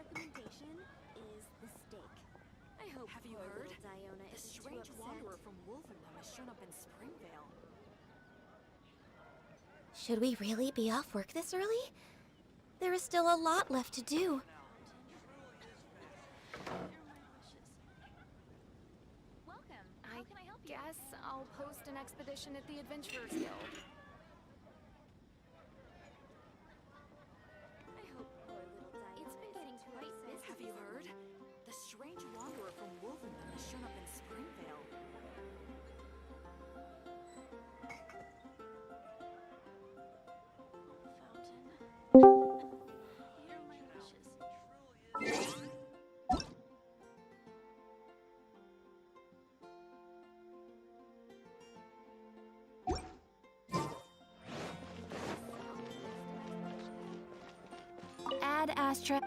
recommendation is the steak. I hope Have you poor heard? little Diona The isn't too strange upset. wanderer from Wolfenham has shown up in Springvale. Should we really be off work this early? There is still a lot left to do. Welcome. I guess I'll post an expedition at the Adventurers Guild. I hope poor little Diona. It's been getting quite busy. Have you heard? The strange wanderer from Wolfenham has shown up in Springvale. Hear my wishes. Add Astra.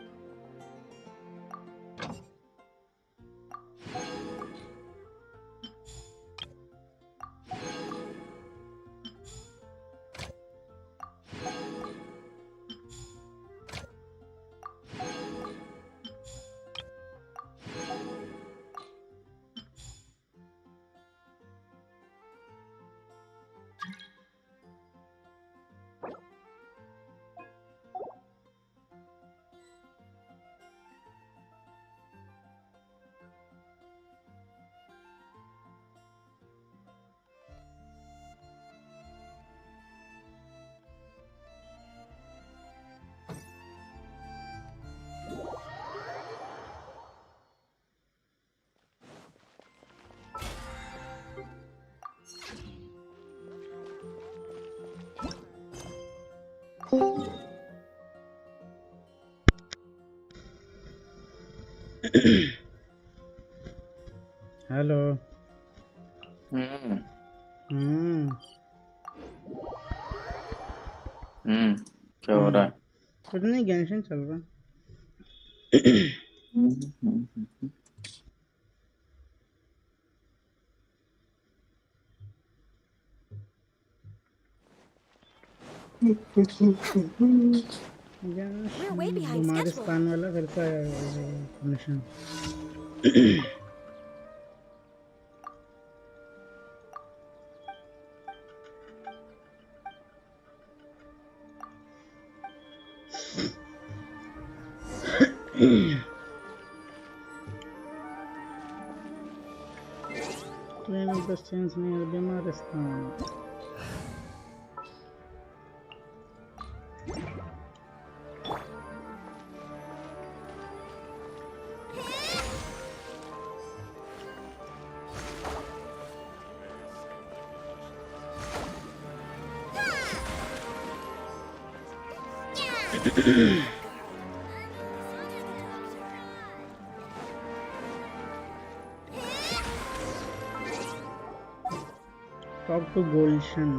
Hello. हम्म हम्म क्या हो रहा है? कुछ नहीं, Genshin चल रहा। हम्म। We're way behind schedule. गुमारिस्तान वाला फिर से आया mission. Train of the Saints near Bimaristan. Talk to Genshin.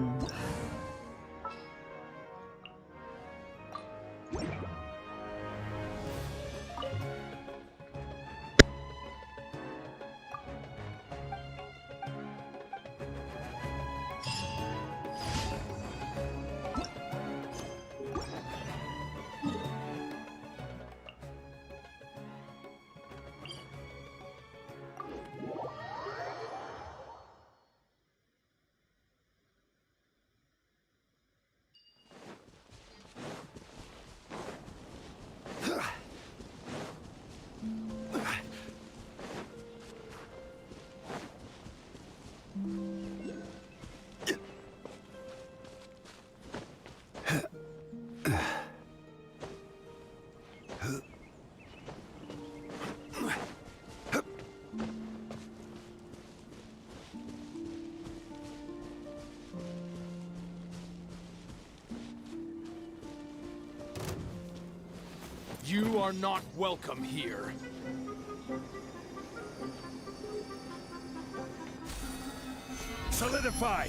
You are not welcome here. Solidify!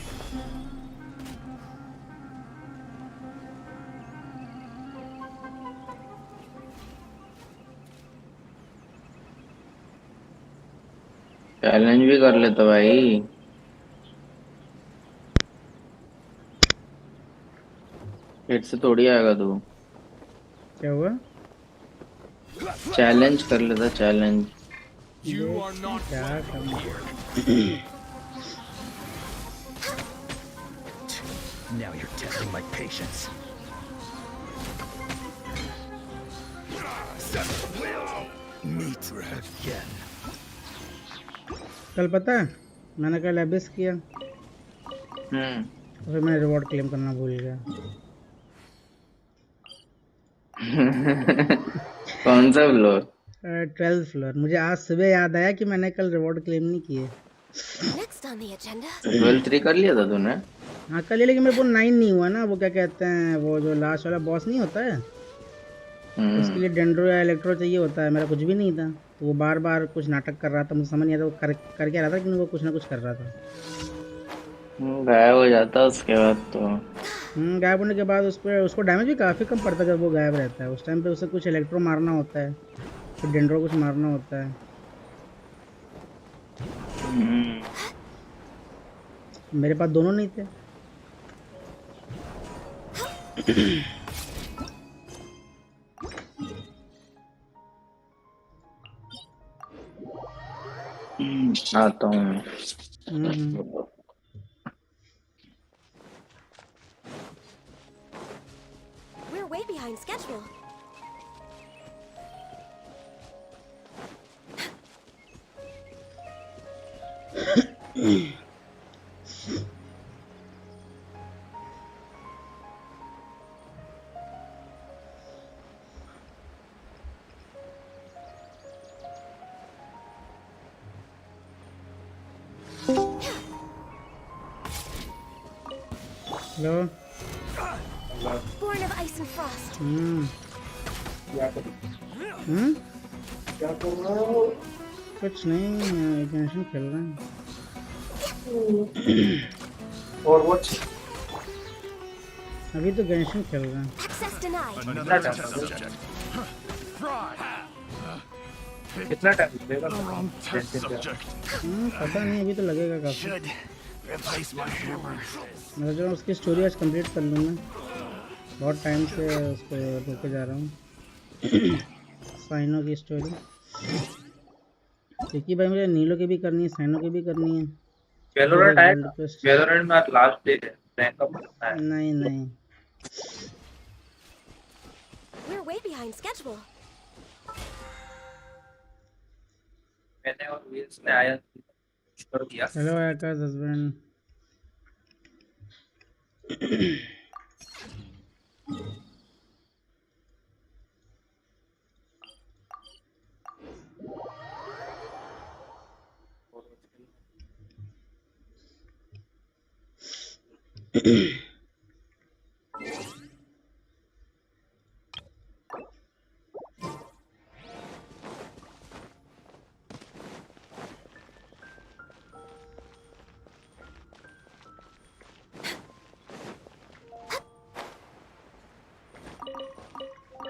Challenge भी कर लेता भाई। फिर से थोड़ी आएगा तू। क्या हुआ? चैलेंज कर लेता चैलेंज। You are not क्या welcome करना here. Now you're testing my patience. Meet again. कल पता है मैंने कल एबिस किया फिर मैं रिवॉर्ड क्लेम करना भूल गया। कौन सा फ्लोर? 12th floor. मुझे आज सुबह याद आया कि मैंने कल रिवॉर्ड क्लेम नहीं किए। Next on the agenda. 12 3 कर लिया था तूने? हाँ कल ये, लेकिन मेरे को 9 नहीं हुआ ना। वो क्या कहते हैं वो जो लास्ट वाला बॉस नहीं होता है उसके लिए डेंड्रो या इलेक्ट्रो चाहिए होता है। मेरा कुछ भी नहीं था तो वो बार बार कुछ नाटक कर रहा था। मुझे समझ नहीं आता वो कर क्या रहा था, लेकिन वो कुछ ना कुछ कर रहा था। गायब हो जाता उसके बाद तो। गायब होने के बाद उस पर उसको डैमेज भी काफ़ी कम पड़ता है जब वो गायब रहता है। उस टाइम पे उसे कुछ इलेक्ट्रो मारना होता है फिर डेंड्रो कुछ मारना होता है। मेरे पास दोनों नहीं थे। आता हूँ मैं। We're way behind schedule. Hello. Born of ice and frost. कुछ नहीं, गेंशिन खेल रहे हैं। अभी तो गेंशिन खेल रहे हैं। Access denied. Another test subject. कितना टाइम लगेगा? Wrong test subject. पता नहीं, अभी तो लगेगा काफी। Should replace my hammer. मैं जो उसकी स्टोरी आज कंप्लीट कर लूँ मैं। बहुत टाइम से उसको रोके जा रहा हूँ। साइनो की स्टोरी क्योंकि भाई मुझे नीलो की भी करनी है, साइनो की भी करनी है। वेलोरेंट आएगा। वेलोरेंट में आज लास्ट डे है, रैंक अप करना है। नहीं We're way behind schedule. मैंने और व्हील्स ने आया कर दिया। Hello Akash husband.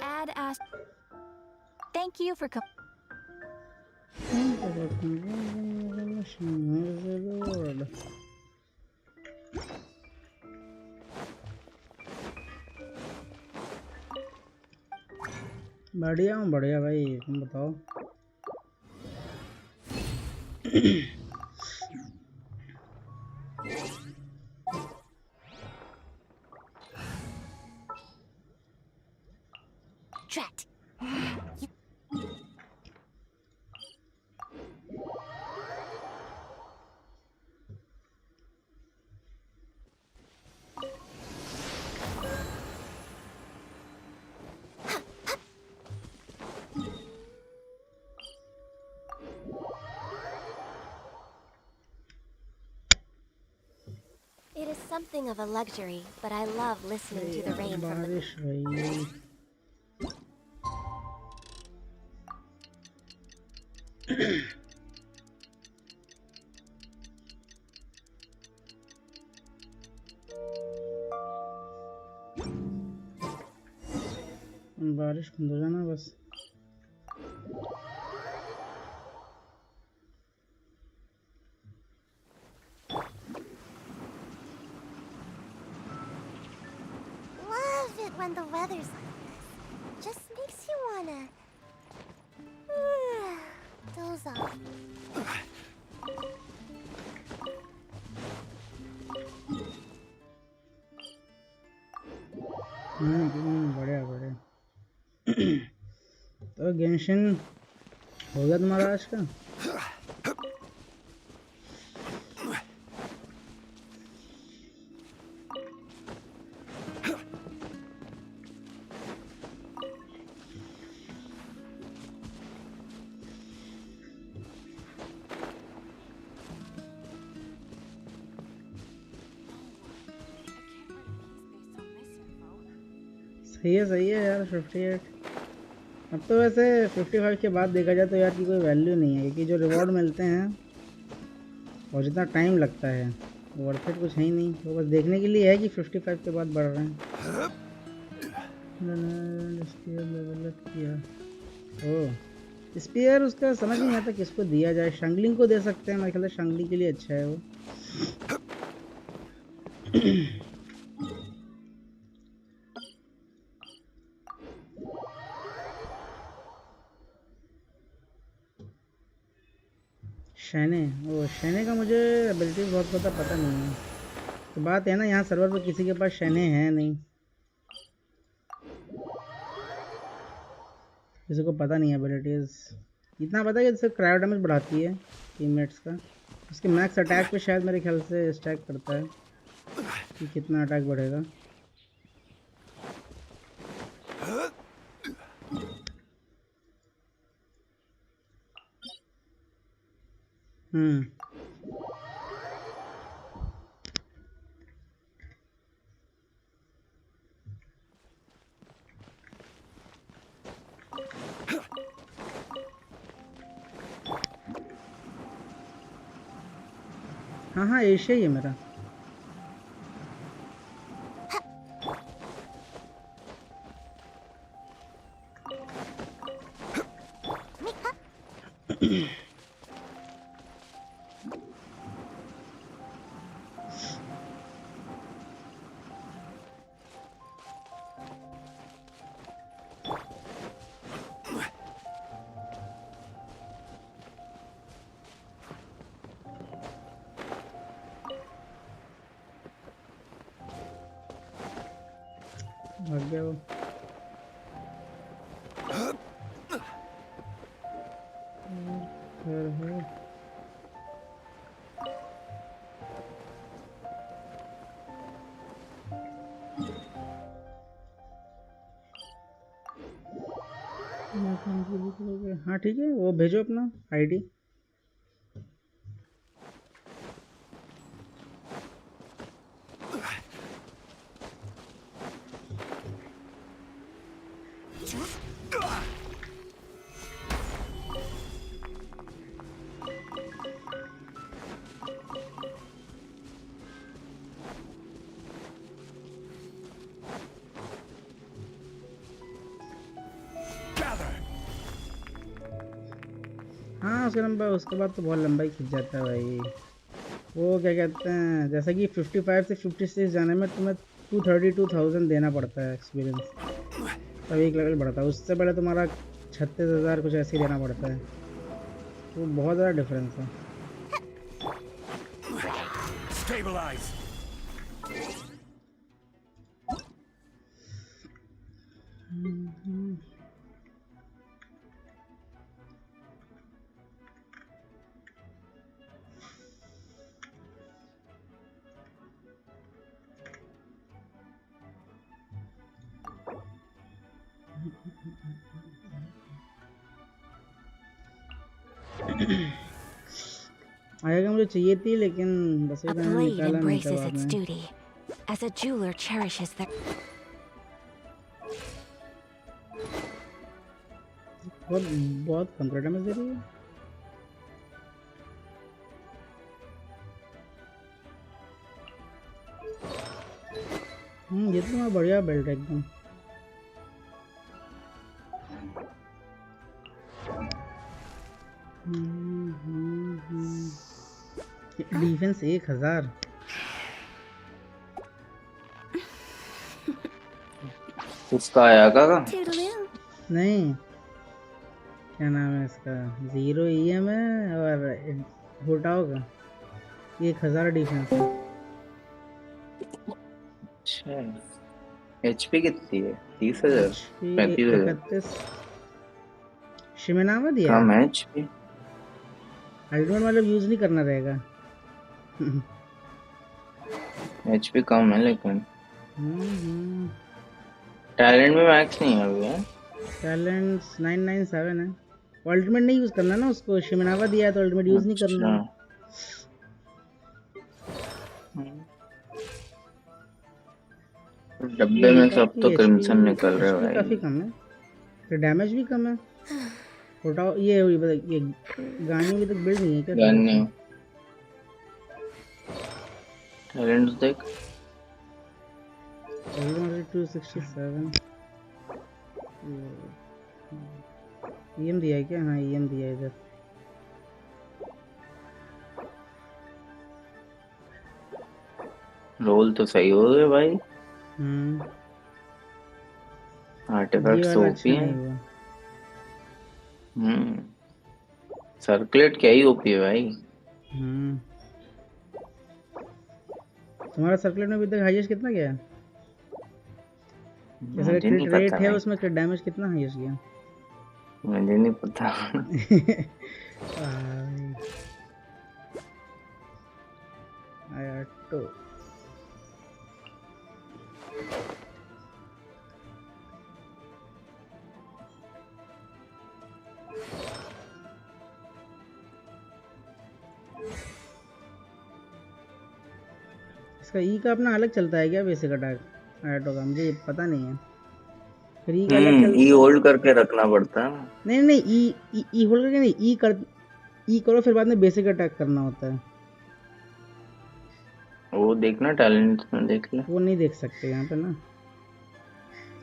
Ad asked. Thank you for बढ़िया हूँ बढ़िया भाई, तुम बताओ। Trapped. It is something of a luxury, but I love listening to the rain from the... बारिश भाई। बारिश बंद हो जाना बस। Love it when the weather's like this. Just makes you wanna बढ़िया बढ़िया। तो गेंशिन हो गया तुम्हारा आज का? सही है यार 58। अब तो वैसे 55 के बाद देखा जाए तो यार की कोई वैल्यू नहीं है, क्योंकि जो रिवॉर्ड मिलते हैं और जितना टाइम लगता है वर्थ इट कुछ है ही नहीं। तो बस देखने के लिए है कि 55 के बाद बढ़ रहे हैं। लेवल अप किया। ओह स्पीयर उसका समझ नहीं आता किसको दिया जाए। शंगलिंग को दे सकते हैं, मेरे ख्याल से शंगलिंग के लिए अच्छा है वो। शैने का मुझे एबिलिटीज बहुत पता नहीं है। तो बात है ना, यहाँ सर्वर पर किसी के पास शैने हैं नहीं, किसी को पता नहीं है एबिलिटीज। इतना पता है कि सिर्फ क्रायो डैमेज बढ़ाती है टीममेट्स का। उसके मैक्स अटैक पे शायद मेरे ख्याल से स्टैक करता है कि कितना अटैक बढ़ेगा। हाँ एशिया ही है मेरा। भाग गया वो। है हाँ ठीक है, वो भेजो अपना आईडी। हाँ उसके बाद तो बहुत लंबा ही खिंच जाता है भाई। वो क्या कहते हैं, जैसे कि 55 से 56 जाने में तुम्हें 232,000 देना पड़ता है एक्सपीरियंस, तब एक लेवल बढ़ता है। उससे पहले तुम्हारा 36,000 कुछ ऐसे ही देना पड़ता है। तो बहुत ज़्यादा डिफरेंस है। Stabilize. आएगा मुझे चाहिए थी, लेकिन बस A मैंने blade निकाला नहीं था embraces बाद its में। duty, as a jeweler cherishes their... बहुत कम डैमेज दे रही है। ये तो बढ़िया बेल्ट है एकदम। डिफेंस 1000। उसका आया का Toodaloo. नहीं क्या नाम है इसका, 0 EM है और होटाओ का 1000 डिफेंस है। अच्छा HP कितनी है? 30,000? HP 35,000? 31 शिमेनावा दिया कम है। है HP। अल्टीमेट मतलब यूज नहीं करना रहेगा। HP कम है लेकिन हम्म, टैलेंट में मैक्स नहीं है अभी है। टैलेंट 997 है। अल्टीमेट नहीं यूज करना ना उसको, शिमेनावा दिया है तो अल्टीमेट यूज नहीं करना। अच्छा डब्बे में सब तो क्रिम्सन निकल रहे HP काफी भाई। कम है, फिर डैमेज भी कम है। होटाओ ये गानी अभी तक बिल्ड नहीं है क्या? गाने टैलेंट देख। 267 EM दिया है क्या? हाँ EM दिया है इधर। रोल तो सही हो गए भाई। ये आर्टिफैक्ट्स वाला ओपी अच्छा है। नहीं हुआ। सर्कुलेट क्या ही ओपी है भाई। तुम्हारा सर्कुलेट में अभी तक हाईएस्ट कितना गया है? जैसे मुझे क्रिट नहीं रेट पता है भाई, उसमें क्रिट डैमेज कितना हाईएस्ट गया? मुझे नहीं पता। आया तो इसका ई का अपना अलग चलता है क्या बेसिक अटैक? आयटो का मुझे पता नहीं है। फिर ई का अलग चल ई होल्ड करके रखना पड़ता है। नहीं नहीं, ई होल्ड करके नहीं, ई करो फिर बाद में बेसिक अटैक करना होता है। वो देखना टैलेंट में देख ले। वो नहीं देख सकते यहाँ पे ना,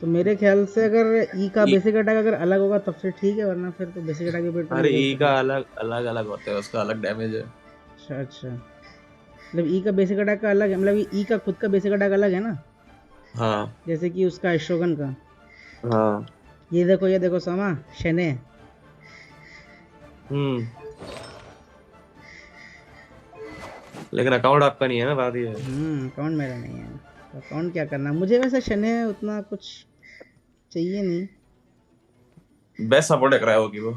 तो मेरे ख्याल से अगर ई का बेसिक अटैक अगर अलग होगा तब फिर ठीक है, वरना फिर तो बेसिक अटैक पे अरे ई का अलग अलग अलग होता है, उसका अलग डैमेज है। अच्छा अच्छा, मतलब ई का बेसिक अटैक का अलग है, मतलब ई का खुद का बेसिक अटैक अलग है ना? हाँ जैसे कि उसका अशोकन का। हाँ। ये देखो सोमा शने। लेकिन अकाउंट आपका नहीं है ना, बात ये है। अकाउंट मेरा नहीं है, अकाउंट क्या करना मुझे, वैसे शने उतना कुछ चाहिए नहीं। बेस्ट सपोर्ट कर रहा है वो की वो।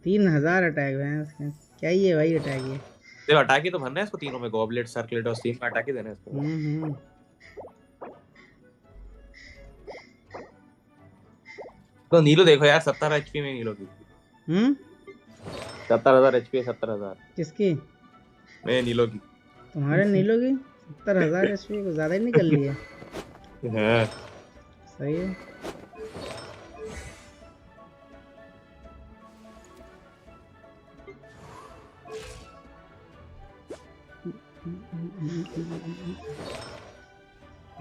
3000 अटैक है उसके, क्या ही है भाई अटैक ये। देखो अटैक ही तो भरना है इसको तीनों में, गॉबलेट सर्कुलेट और स्टीम का अटैक ही देना है इसको। तो नीलो देखो यार 70 HP में नीलो की 70,000 HP, 70,000 किसकी? मेरे नीलो की। तुम्हारे नीलो की 70,000 HP को ज्यादा ही निकल लिया। हाँ सही है।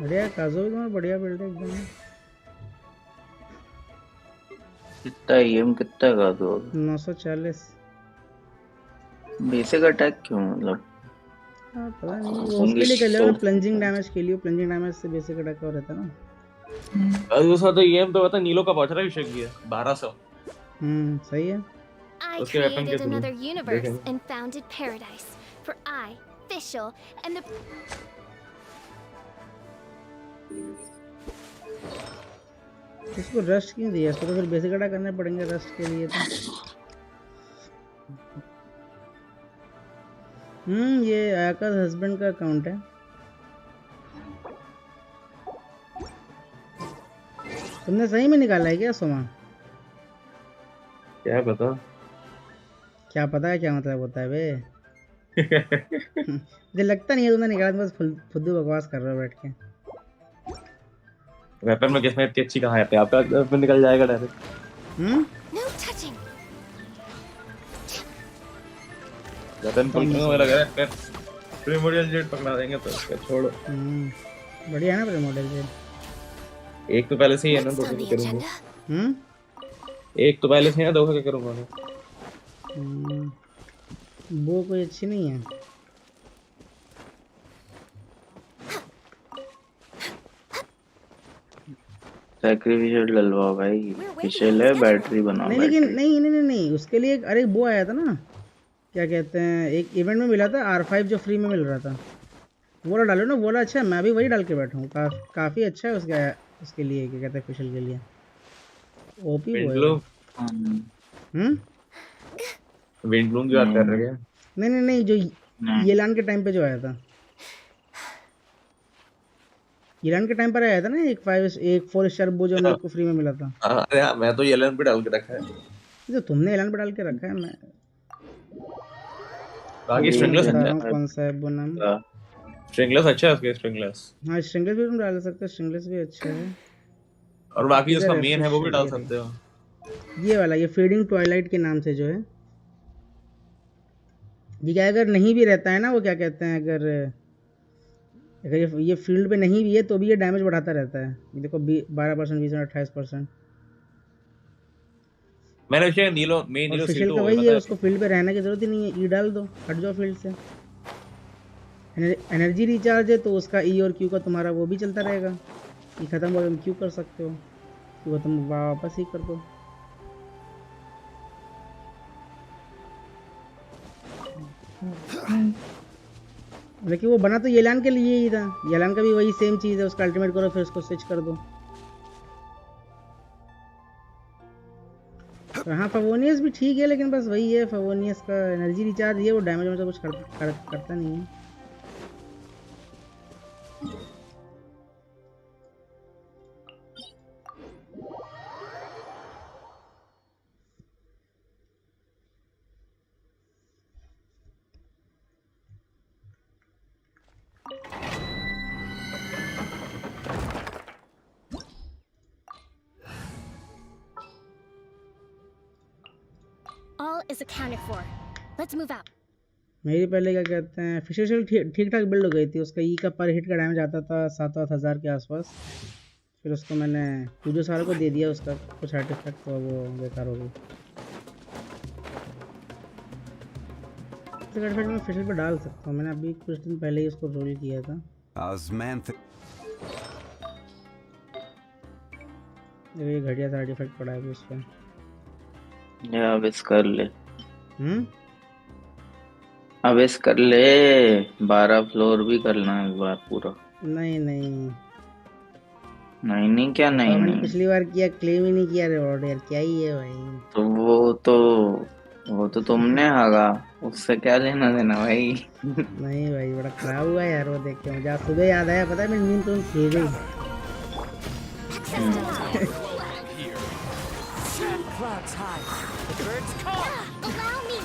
बढ़िया काजो भी तुम्हारा बढ़िया बिल्ड है एकदम। कितना EM कितना का दो? 940। बेसिक अटैक क्यों मतलब? हाँ पता नहीं, वो उसके लिए कर लिया प्लंजिंग डैमेज के लिए, प्लंजिंग डैमेज से बेसिक अटैक और रहता है ना। अरे उसका तो EM तो पता नीलो का पहुंच रहा है विषय की है 1200। सही है। I उसके वेपन के created through another universe and founded paradise. For I, Fischl, and the... इसको रस्ट क्यों दिया? इसको तो फिर बेसिक अटैक करने पड़ेंगे रस्ट के लिए तो। ये आका हस्बैंड का अकाउंट है। तुमने सही में निकाला है क्या सोमा? क्या पता। क्या पता है क्या मतलब होता है बे? मुझे लगता नहीं है तुमने निकाला, बस फुद्दू बकवास कर रहे हो बैठ के। वेपन में किसमें इतनी अच्छी कहाँ है? आपका वेपन निकल जाएगा डायरेक्ट। No touching. वेपन पुल में लगा है, प्रीमोडियल जेट पकड़ा देंगे तो उसका छोड़ो। बढ़िया है ना प्रीमोडियल जेट। एक तो पहले से ही है ना, What's दो on the क्या करूंगा? agenda? एक तो पहले से है, दो क्या करूंगा मैं? वो कोई अच्छी नहीं है। सैक्रिफिशियल डलवाओ भाई, We're way फिशियल behind है, schedule. बैटरी बनाओ नहीं लेकिन बैटरी। नहीं उसके लिए अरे वो आया था ना, क्या कहते हैं, एक इवेंट में मिला था R5 जो फ्री में मिल रहा था, वो वाला डालो ना, वो वाला अच्छा है, मैं भी वही डाल के बैठा हूँ, काफ़ी अच्छा है उसके लिए, क्या कहते हैं, फिशल के लिए ओपी वो है वो। विंडलूम की बात कर रहे हैं? नहीं जो ये लान के टाइम पे जो आया था, ईरान के टाइम पर आया था ना, एक 4 स्टार वो जो हम लोग को फ्री में मिला था। अरे हाँ, मैं तो एलन पे डाल के रखा है। जो तुमने एलन पे डाल के रखा है, मैं बाकी स्ट्रिंगलेस बता अच्छा रहा हूँ है। कौन सा है वो नाम। स्ट्रिंगलेस अच्छा है उसके, स्ट्रिंगलेस। हाँ स्ट्रिंगलेस भी तुम डाल सकते हो, स्ट्रिंगलेस भी अच्छा है। और बाकी इधर उसका है मेन है वो भी डाल सकते हो। ये वाला, ये फीडिंग ट्वाइलाइट के नाम से जो है, ये क्या अगर नहीं भी रहता है ना, वो क्या कहते हैं, अगर ये फील्ड पे नहीं भी है तो भी ये डैमेज बढ़ाता रहता है। ये देखो 12%, 20%, 28%। मैंने उसे नीलो मेन और नीलो फिशल सीटो का हो वही गया है, पता उसको फील्ड पे रहने की जरूरत ही नहीं है, ई डाल दो, हट जाओ फील्ड से। एनर्जी रिचार्ज है तो उसका ई और क्यू का तुम्हारा वो भी चलता रहेगा, ई खत्म हो तुम क्यू कर सकते हो, क्यू तुम वापस ही कर दो। लेकिन वो बना तो येलान के लिए ही था, येलान का भी वही सेम चीज़ है, उसका अल्टीमेट करो फिर उसको स्विच कर दो। तो हाँ फवोनियस भी ठीक है, लेकिन बस वही है, फवोनियस का एनर्जी रिचार्ज ये, वो डैमेज में तो कुछ करता नहीं है। All is accounted for. Let's move out. मेरी पहले क्या कहते हैं, फिशल ठीक ठाक बिल्ड हो गई थी, उसका ई का पर हिट का डैमेज आता था 7-8 हज़ार के आसपास। फिर उसको मैंने पूजो सारा को दे दिया, उसका कुछ आर्टिफैक्ट तो वो बेकार हो गई। आर्टिफैक्ट मैं फिशल पे डाल सकता हूँ, मैंने अभी कुछ दिन पहले ही उसको रोल किया था। ये घटिया सा आर्टिफैक्ट पड़ा है उस पर। अब इस कर ले, अब इस कर ले, 12 फ्लोर भी करना है एक बार पूरा। नहीं क्या नहीं मैंने नहीं, पिछली बार किया, क्लेम ही नहीं किया रिवॉर्ड यार, क्या ही है भाई। तो वो तो तुमने हागा, उससे क्या लेना देना भाई। नहीं भाई बड़ा खराब हुआ यार वो देख के, मुझे आज सुबह याद आया, पता है मेरी नींद तुरंत खी गई। Clouds high. The birds call. Allow me.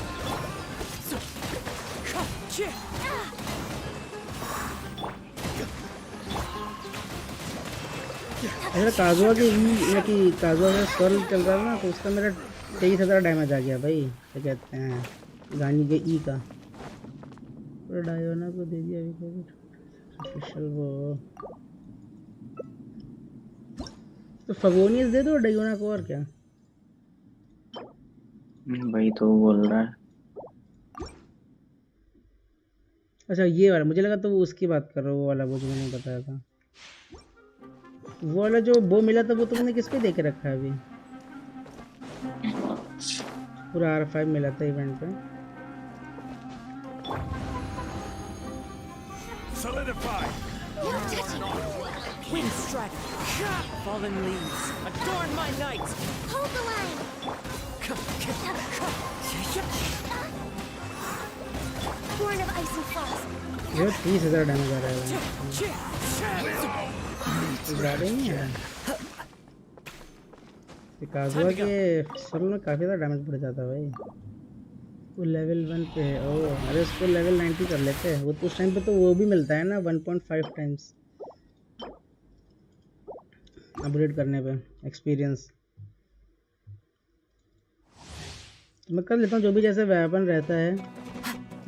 मेरा काजुआ की काजुआ का स्वर्ल चल रहा था ना, तो उसका मेरा 23,000 डैमेज आ गया भाई, क्या कहते हैं, गानी के ई का। पूरा डायोना को दे दिया अभी ऑफिशियल वो। तो फगोनियस दे दो डायोना को, और क्या भाई तो बोल रहा है। अच्छा ये वाला, मुझे लगा तो वो उसकी बात कर रहा हो, वो वाला वो जो मैंने बताया था, वो वाला जो वो मिला था, वो तुमने किस पे दे के रखा है अभी? पूरा R5 मिला था इवेंट पे। Solidify. Wind strike. Fallen leaves. Adorn my night. Hold the line. Born of ice and frost. ये 30,000 डैमेज आ रहा है, ज़्यादा नहीं है। काजुआ के सर्ल में काफ़ी ज़्यादा डैमेज बढ़ जाता है भाई। वो लेवल 1 पे है। ओह अरे उसको लेवल 90 कर लेते हैं, वो तो उस टाइम पे तो वो भी मिलता है ना 1.5 टाइम्स अपग्रेड करने पे एक्सपीरियंस। तो मैं कर लेता हूँ जो भी जैसे वेपन रहता है,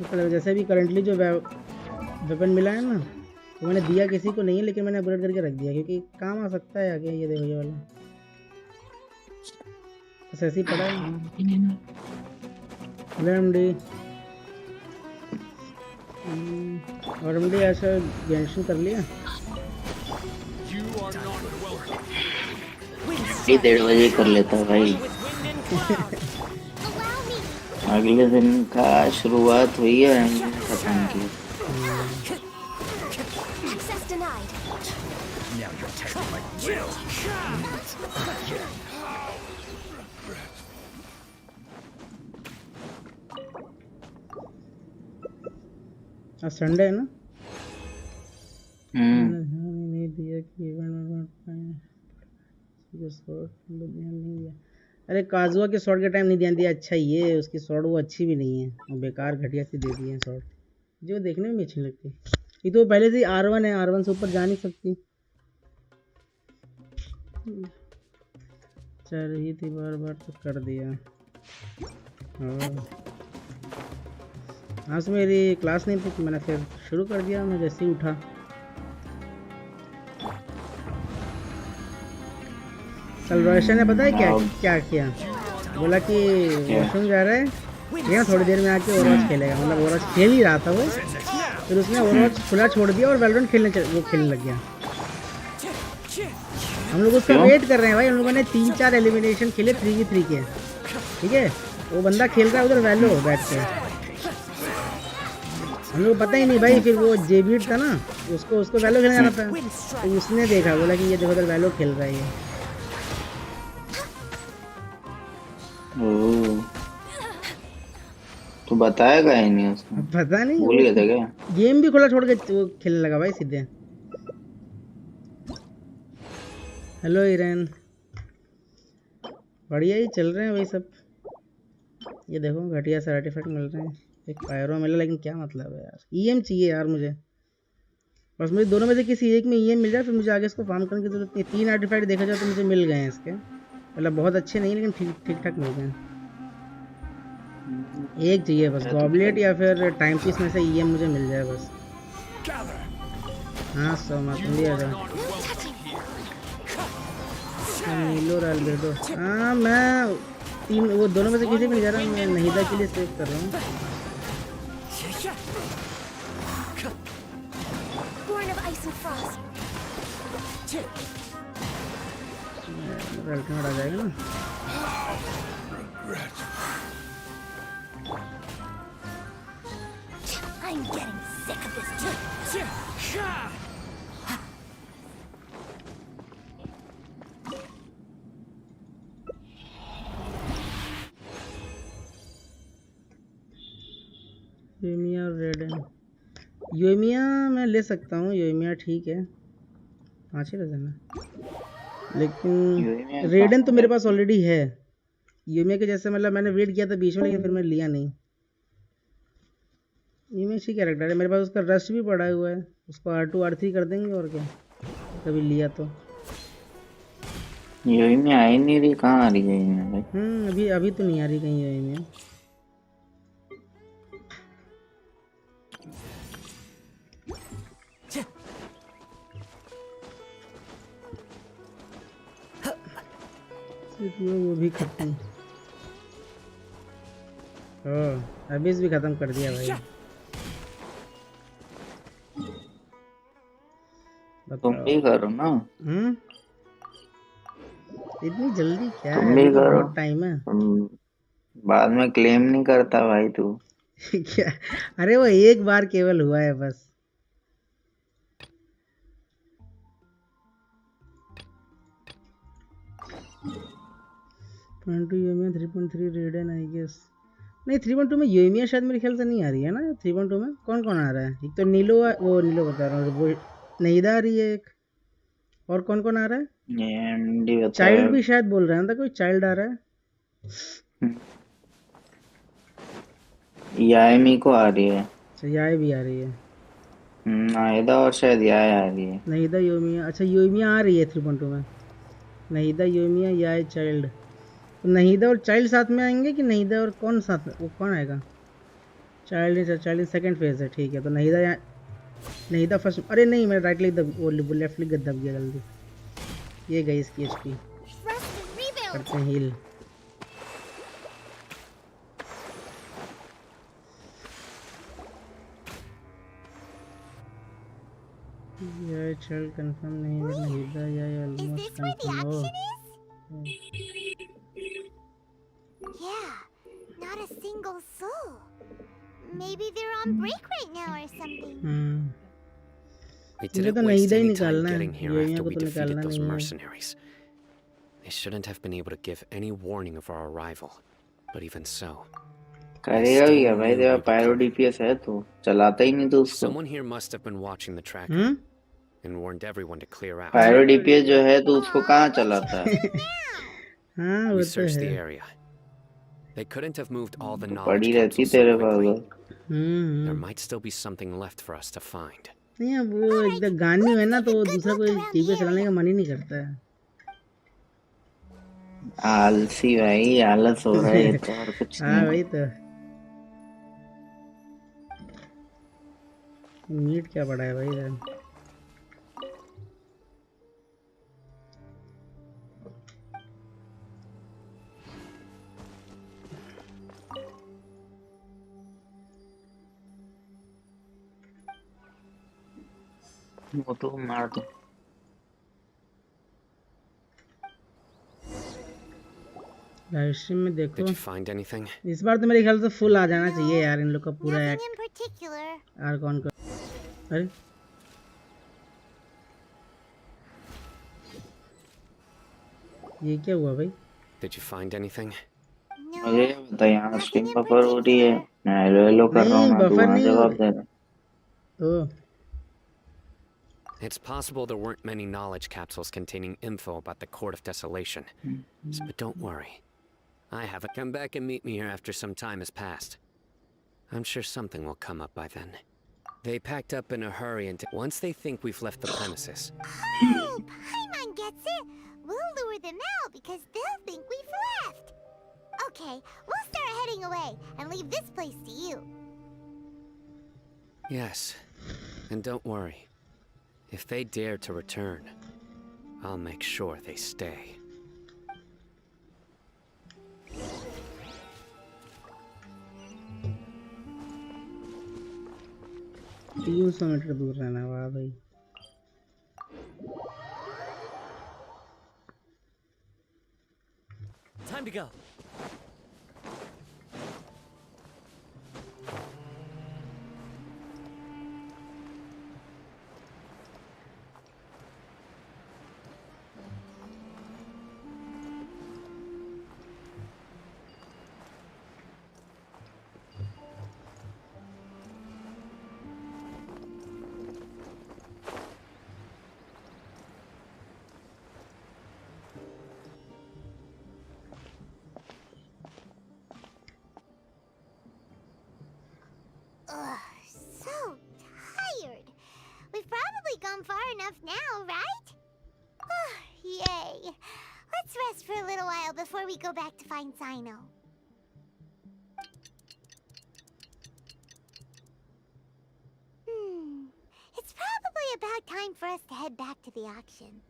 तो जैसे भी करंटली जो वेपन मिला है ना, तो मैंने दिया किसी को नहीं है, लेकिन मैंने अपग्रेड करके रख दिया क्योंकि काम आ सकता है आगे। ये देखो ये वाला बस ऐसे ही पड़ा है। एमडी और एमडी ऐसा गेंशिन कर लिया। You are not welcome. ये 1:30 कर लेता है भाई। Allow me. अगले दिन का शुरुआत हुई है खत्म की। Access denied. Now you're testing my will. आज संडे है ना? नहीं दिया कि इवेंट में नहीं दिया। अरे काजुआ के शॉट के टाइम नहीं दिया अच्छा ही है, उसकी शॉट वो अच्छी भी नहीं है, वो बेकार घटिया सी दे दी है शॉट, जो देखने में अच्छी लगती। ये तो पहले से R1 है, R1 से ऊपर जा नहीं सकती। चल रही थी बार बार तो कर दिया। आज मेरी क्लास नहीं थी तो मैंने फिर शुरू कर दिया, मैं जैसे ही उठा। कल रोशन ने पता है क्या क्या किया, बोला कि वॉशरूम जा रहा है, यहाँ थोड़ी देर में आके ओवरवॉच खेलेगा, मतलब ओवरवॉच खेल ही रहा था वो, फिर उसने ओवरवॉच खुला छोड़ दिया और वैलोरेंट खेलने लग गया। हम लोग उसका वेट कर रहे हैं भाई, हम लोगों ने 3-4 एलिमिनेशन खेले 3v3 के, ठीक है, वो बंदा खेल रहा है उधर वैलो बैठ के, हम लोग पता ही नहीं भाई। फिर वो जेबीट था ना, उसको वैलो खेलने जाना था, तो उसने देखा, बोला कि ये देखो उधर वैलो खेल रहा है ये। तो बताएगा ही नहीं उसको, पता नहीं भूल गया था क्या? गेम भी खुला छोड़ के वो खेलने लगा भाई सीधे। हेलो ईरन, बढ़िया ही चल रहे हैं भाई सब। ये देखो घटिया से आर्टिफैक्ट मिल रहे हैं, एक पायरो मिला, लेकिन क्या मतलब है यार, ईएम चाहिए यार मुझे, बस मुझे दोनों में से किसी एक में ईएम मिल जाए, फिर मुझे आगे इसको फार्म करने की जरूरत नहीं। 3 आर्टिफैक्ट देखा जाए तो मुझे मिल गए हैं इसके, मतलब बहुत अच्छे नहीं लेकिन ठीक ठाक मिल गए। एक चाहिए बस, गॉबलेट या फिर टाइम पीस में से ईएम मुझे मिल जाए बस। हाँ सो तुम भी आ जाओ। नीलो और अल्बेडो, हाँ मैं वो दोनों में से किसी भी नहीं जा रहा, मैं नहीदा के लिए सेव कर रहा हूँ। Born of ice and frost. Ultimate आ जाएगा ना। I'm getting sick of this too. योमिया और रेडन, योमिया मैं ले सकता हूँ, योमिया ठीक है, 5 ही डजन है, लेकिन रेडन तो मेरे पास ऑलरेडी है। योमिया के जैसे मतलब मैंने वेट किया था बीच में, लेकिन फिर मैंने लिया नहीं। योमिया अच्छी कैरेक्टर है, मेरे पास उसका रश भी पड़ा हुआ है, उसको R2 R3 कर देंगे और क्या, कभी लिया तो। योमिया आई नहीं रही, कहाँ आ रही है योमिया भाई? अभी तो नहीं आ रही कहीं योमिया। वो भी खत्म, अभी भी खत्म कर दिया भाई। तुम भी करो ना। इतनी जल्दी क्या तुम है, भी अभी तो करो, बहुत टाइम है। बाद में क्लेम नहीं करता भाई तू। क्या, अरे वो एक बार केवल हुआ है बस। योमिया 3.3 रेडन आई गेस, नहीं 3.2 में योमिया शायद मेरे ख्याल से नहीं आ रही है ना। 3.2 में कौन कौन आ रहा है? एक तो नीलो, वो नीलो बता रहा हूँ, वो नहीदा आ रही है एक, और कौन कौन आ रहा है? चाइल्ड भी शायद बोल रहा था, कोई चाइल्ड आ रहा है। यामी को आ रही है, अच्छा याय भी आ रही है, नहीदा और शायद याय आ रही है। नहीदा योमिया, अच्छा योमिया आ रही है 3.2 में, नहीदा योमिया याय चाइल्ड। तो नहीदा और चाइल्ड साथ में आएंगे कि नहीदा और कौन साथ में, वो कौन आएगा? चाइल्ड सेकंड फेज है, ठीक है। तो नहीदा फर्स्ट, अरे नहीं मैं राइट क्लिक वो लेफ्ट क्लिक दब गया गलती, ये गई इसकी HP, करते हैं हील। यार चाइल्ड कंफर्म नहीं है, नहीदा या ऑलमोस्ट कंफर्म हो। so. Maybe they're on break right now or something. We मुझे didn't तो waste नहीं any निकालना time है, getting here ये after यहाँ को we तो defeated निकालना those नहीं है। mercenaries. They shouldn't have been able to give any warning of our arrival. But even so, I करेगा still भी क्या भाई, knew we तेरा were पायरो coming. डीपीएस है तो चलाता ही नहीं तो उसको। Someone here must have been watching the tracker and warned everyone to clear out. पायरो डीपीएस जो है तो उसको कहाँ चलाता है? हाँ वो We तो searched the है। area. They couldn't have moved all the तो knowledge पड़ी रहती capsules so तेरे quickly. Pass. There might still be something left for us to find. नहीं अब वो एकदम गानी है ना तो दूसरा कोई टीवी चलाने का मन ही नहीं करता है। आलसी भाई, आलस हो रहा है ये तो, और कुछ हाँ नहीं। वही तो। मीट क्या पड़ा है भाई इधर? वो तो मार दो। लाइव स्ट्रीम में देखो। Did you find anything? इस बार तो मेरे ख्याल से फुल आ जाना चाहिए यार इन लोग का पूरा Nothing एक्ट। in particular. यार कौन का? अरे ये क्या हुआ भाई? Did you find anything? No. मुझे ये बता, यहाँ स्ट्रीम बफर हो रही है, मैं हेलो हेलो कर रहा हूँ, नहीं मैं तो बफर वहाँ नहीं हो जवाब रही। दे रहा हूँ। तो It's possible there weren't many knowledge capsules containing info about the Court of Desolation. But don't worry. I have it. Come back and meet me here after some time has passed. I'm sure something will come up by then. They packed up in a hurry and once they think we've left the premises. Oh, Paimon gets it. We'll lure them out because they'll think we've left. Okay, we'll start heading away and leave this place to you. Yes. And don't worry. If they dare to return, I'll make sure they stay. 300 metre दूर रहना। वाह भाई। Time to go. Ugh, so tired. We've probably gone far enough now, right? Yay. Let's rest for a little while before we go back to find Sino. It's probably about time for us to head back to the auction.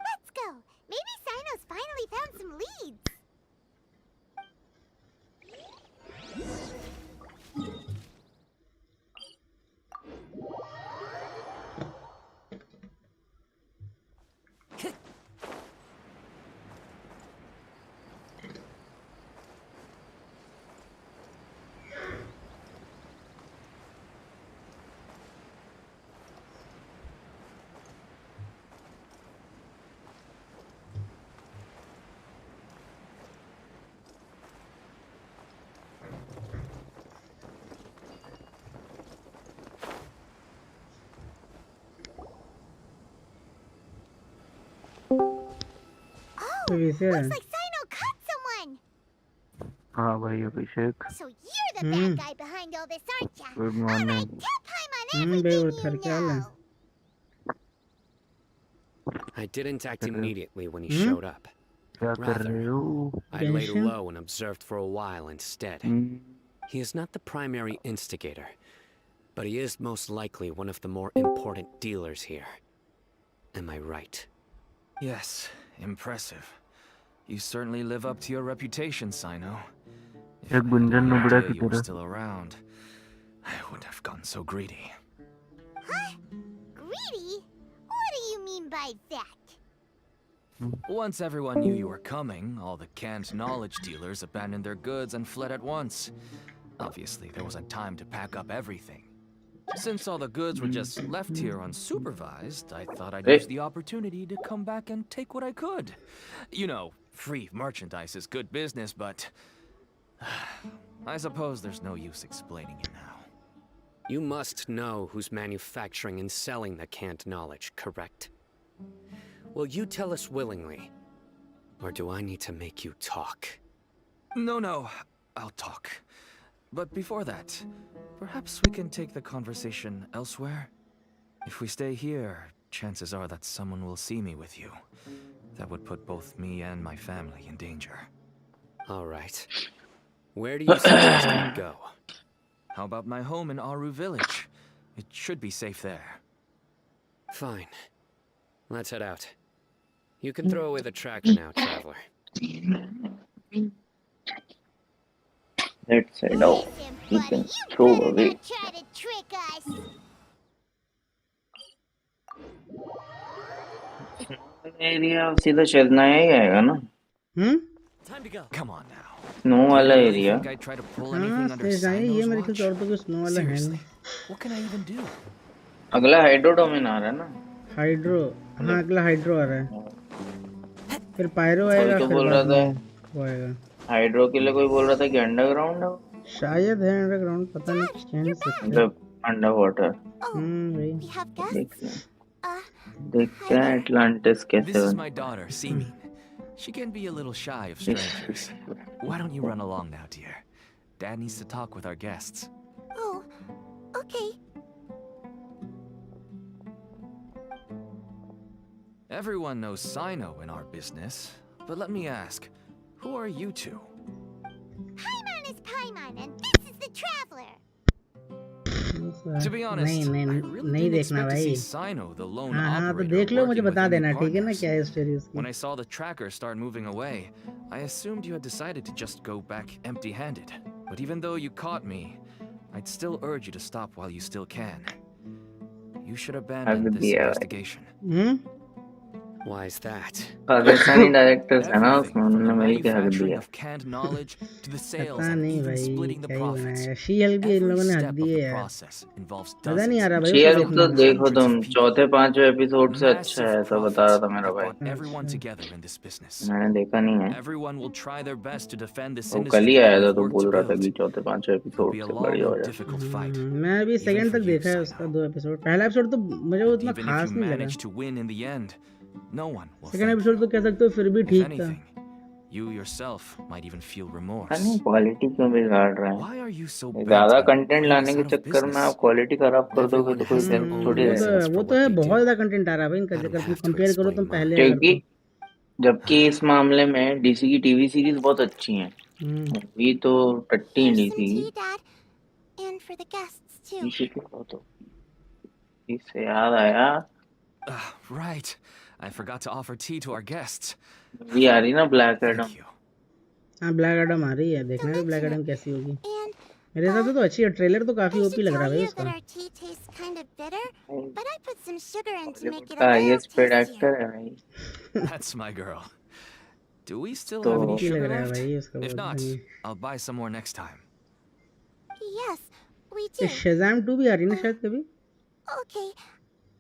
Let's go. Maybe Sino's finally found some leads. तो वैसे Looks like Sino caught someone. हाँ भाई अभिषेक, So you're the bad guy behind all this, aren't ya? Good All morning. right, tell Paimon भाई everything उधर you क्या हाल है? know. I didn't act immediately when he showed up. क्या कर रहे हो? I laid Genshin? low and observed for a while instead. He is not the primary instigator, but he is most likely one of the more important dealers here. Am I right? Yes, impressive. You certainly live up to your reputation, Sino. If I एक Gunjan had no नुबड़ा idea की you were तरह। still around, I wouldn't have gotten so greedy. Huh? Greedy? What do you mean by that? Once everyone knew you were coming, all the canned knowledge dealers abandoned their goods and fled at once. Obviously, there wasn't time to pack up everything. Since all the goods were just left here unsupervised, I thought I'd use the opportunity to come back and take what I could. You know, free merchandise is good business, but I suppose there's no use explaining it now. You must know who's manufacturing and selling the canned knowledge, correct? Will you tell us willingly? Or do I need to make you talk? No, I'll talk. But before that, perhaps we can take the conversation elsewhere? If we stay here, chances are that someone will see me with you. That would put both me and my family in danger. All right. Where do you suggest we go? How about my home in Aru Village? It should be safe there. Fine. Let's head out. You can throw away the tracker now, traveler. Let's head out. You can throw away. Try to trick us. Area सीधा चलना ही आएगा ना? Come on now. Snow वाला Really area. think I'd try to pull anything under ये Sino's मेरे ख्याल से और watch? तो कोई स्नो वाला है Seriously, नहीं। what can I even do? अगला हाइड्रोडोमेन आ रहा है ना? हाइड्रो, हाँ अगला हाइड्रो आ रहा है। फिर पायरो आएगा, तो फिर बोल रहा था वो आएगा। हाइड्रो के लिए कोई बोल रहा था कि अंडरग्राउंड है। शायद है अंडरग्राउंड, पता नहीं, कह नहीं सकते। मतलब अंडर वाटर। वही। We have guests. देखते हैं एटलांटिस This कैसे is बन। my daughter, Simi. She can be a little shy of strangers. Why don't you run along now, dear? Dad needs to talk with our guests. Oh, okay. Everyone knows Sino in our business, but let me ask, who are you two? Paimon is Paimon, and this is the Traveler. To be honest, I really नहीं didn't देखना expect to भाई। see Sino, the lone हाँ तो operator, देख लो, मुझे working with बता any देना, ठीक है ना, partners. क्या है स्टोरी उसकी। When I saw the tracker start moving away, I assumed you had decided to just go back empty-handed. But even though you caught me, I'd still urge you to stop while you still can. You should abandon this investigation. Why is that? Pakistani directors है ना Everything उसमें, from the उन्होंने मिल के हक manufacturing दिया। of canned knowledge to the sales पता and नहीं even भाई splitting the क्या ही profits. बनाया। शीएल भी इन Every लोगों ने हक step of दिए the यार। process involves मजा नहीं आ dozens रहा भाई शेयर उसको तो देखने में। देखो तुम, चौथे पांचवें एपिसोड से अच्छा है, massive ऐसा बता रहा था profits मेरा that भाई। brought everyone together in this business. मैंने देखा नहीं है। Everyone will try their best to defend this वो कल ही industry that आया था we've तो worked बोल to रहा था build. कि चौथे पांचवें It'll एपिसोड be a से long बढ़िया हो and जाए। difficult fight. मैं अभी Even सेकंड for तक you, देखा है Sino. उसका 2 एपिसोड। पहला एपिसोड तो मुझे And उतना even if खास you नहीं लगा। manage to win in the end, no one will second thank episode you. तो कह सकते हो फिर भी If ठीक था। anything, you yourself might even feel remorse. नहीं क्वालिटी क्यों बिगाड़ रहा है? Why are you so bent ज्यादा on कंटेंट putting लाने us के out of चक्कर में business? आप क्वालिटी खराब कर दोगे Everyone तो कोई has their हेल्प own थोड़ी वो रहेगा। reasons तो for वो तो what है, they बहुत do. ज्यादा कंटेंट आ रहा है भाई इनका, I don't अगर तुम have to कंपेयर करो तुम explain पहले more. अगर तो। जबकि इस मामले में डीसी की टीवी सीरीज बहुत अच्छी है। मूवी तो टट्टी Here's some DC tea, Dad. And for the guests, too. DC की बहुत। इससे याद आया, Right. I forgot to offer tea to our guests. Movie आ रही ना ब्लैक एडम। Thank you. हाँ ब्लैक एडम आ रही है, देखना है ब्लैक एडम कैसी होगी। And मेरे हिसाब से तो अच्छी है, ट्रेलर तो काफी I ओपी should लग रहा tell है भाई you that उसका। our tea tastes kind of bitter, but I put some sugar in to make it का a little highest paid tastier. Actor है भाई। That's my girl. Do we still तो have any OP लग sugar रहा है left? भाई उसका If बहुत not, भाई। I'll buy some more next time. Yes, we ये do. शेज़ाम 2 भी आ रही है ना शायद कभी। Okay,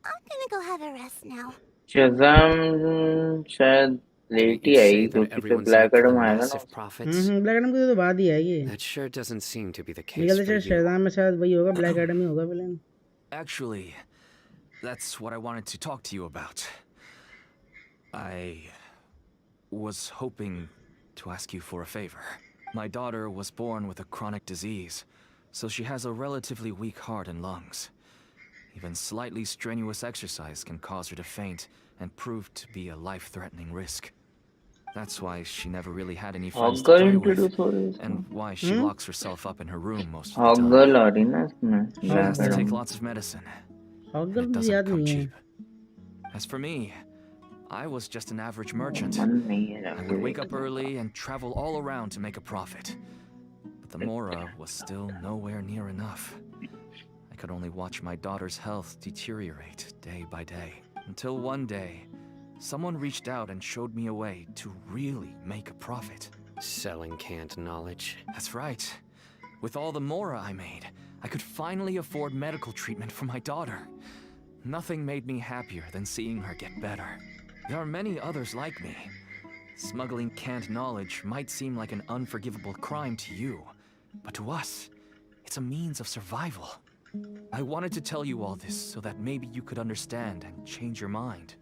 I'm gonna go have a rest now. Shazam शायद लेट ही You आएगी say that क्योंकि फिर everyone's in black it for Adam आएगा ना। massive profits? ब्लैक एडम की तो बाद ही आएगी। That sure doesn't seem to be the case निकल से for शायद you. शेज़ाम में शायद वही होगा, ब्लैक एडम ही होगा villain. Actually, that's what I wanted to talk to you about. I was hoping to ask you for a favor. My daughter was born with a chronic disease, so she has a relatively weak heart and lungs. Even slightly strenuous exercise can cause her to faint and prove to be a life-threatening risk. That's why she never really had any friends to play with, and why she locks herself up in her room most of the time. हॉगल आ रही ना इसमें She has black to take Adam. lots of medicine. हॉगल It मुझे doesn't याद come नहीं है। cheap. As for me, I was just an average merchant. मन नहीं है I would wake up early and travel all around to make a profit. But the Mora was still nowhere near enough. I could only watch my daughter's health deteriorate day by day. Until one day, someone reached out and showed me a way to really make a profit. Selling canned knowledge. That's right. With all the mora I made, I could finally afford medical treatment for my daughter. Nothing made me happier than seeing her get better. There are many others like me. Smuggling canned knowledge might seem like an unforgivable crime to you, but to us, it's a means of survival. I wanted to tell you all this so that maybe you could understand and change your mind.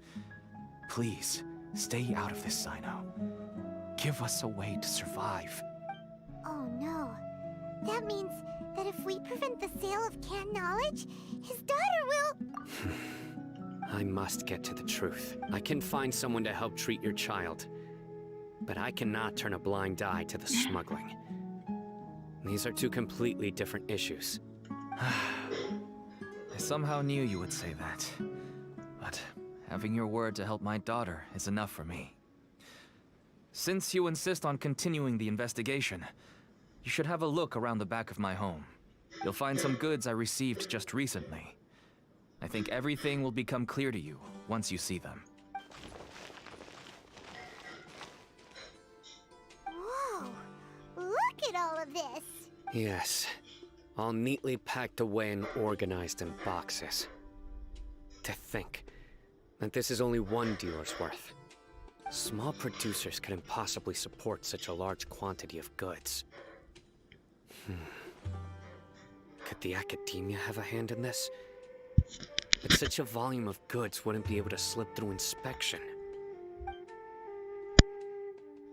Please, stay out of this, Sino. Give us a way to survive. Oh no. That means that if we prevent the sale of canned knowledge, his daughter will... I must get to the truth. I can find someone to help treat your child, but I cannot turn a blind eye to the smuggling. These are two completely different issues. I somehow knew you would say that. But having your word to help my daughter is enough for me. Since you insist on continuing the investigation, you should have a look around the back of my home. You'll find some goods I received just recently. I think everything will become clear to you once you see them. Whoa! Look at all of this! Yes, all neatly packed away and organized in boxes. To think that this is only one dealer's worth. Small producers couldn't possibly support such a large quantity of goods. Could the academia have a hand in this? But such a volume of goods wouldn't be able to slip through inspection.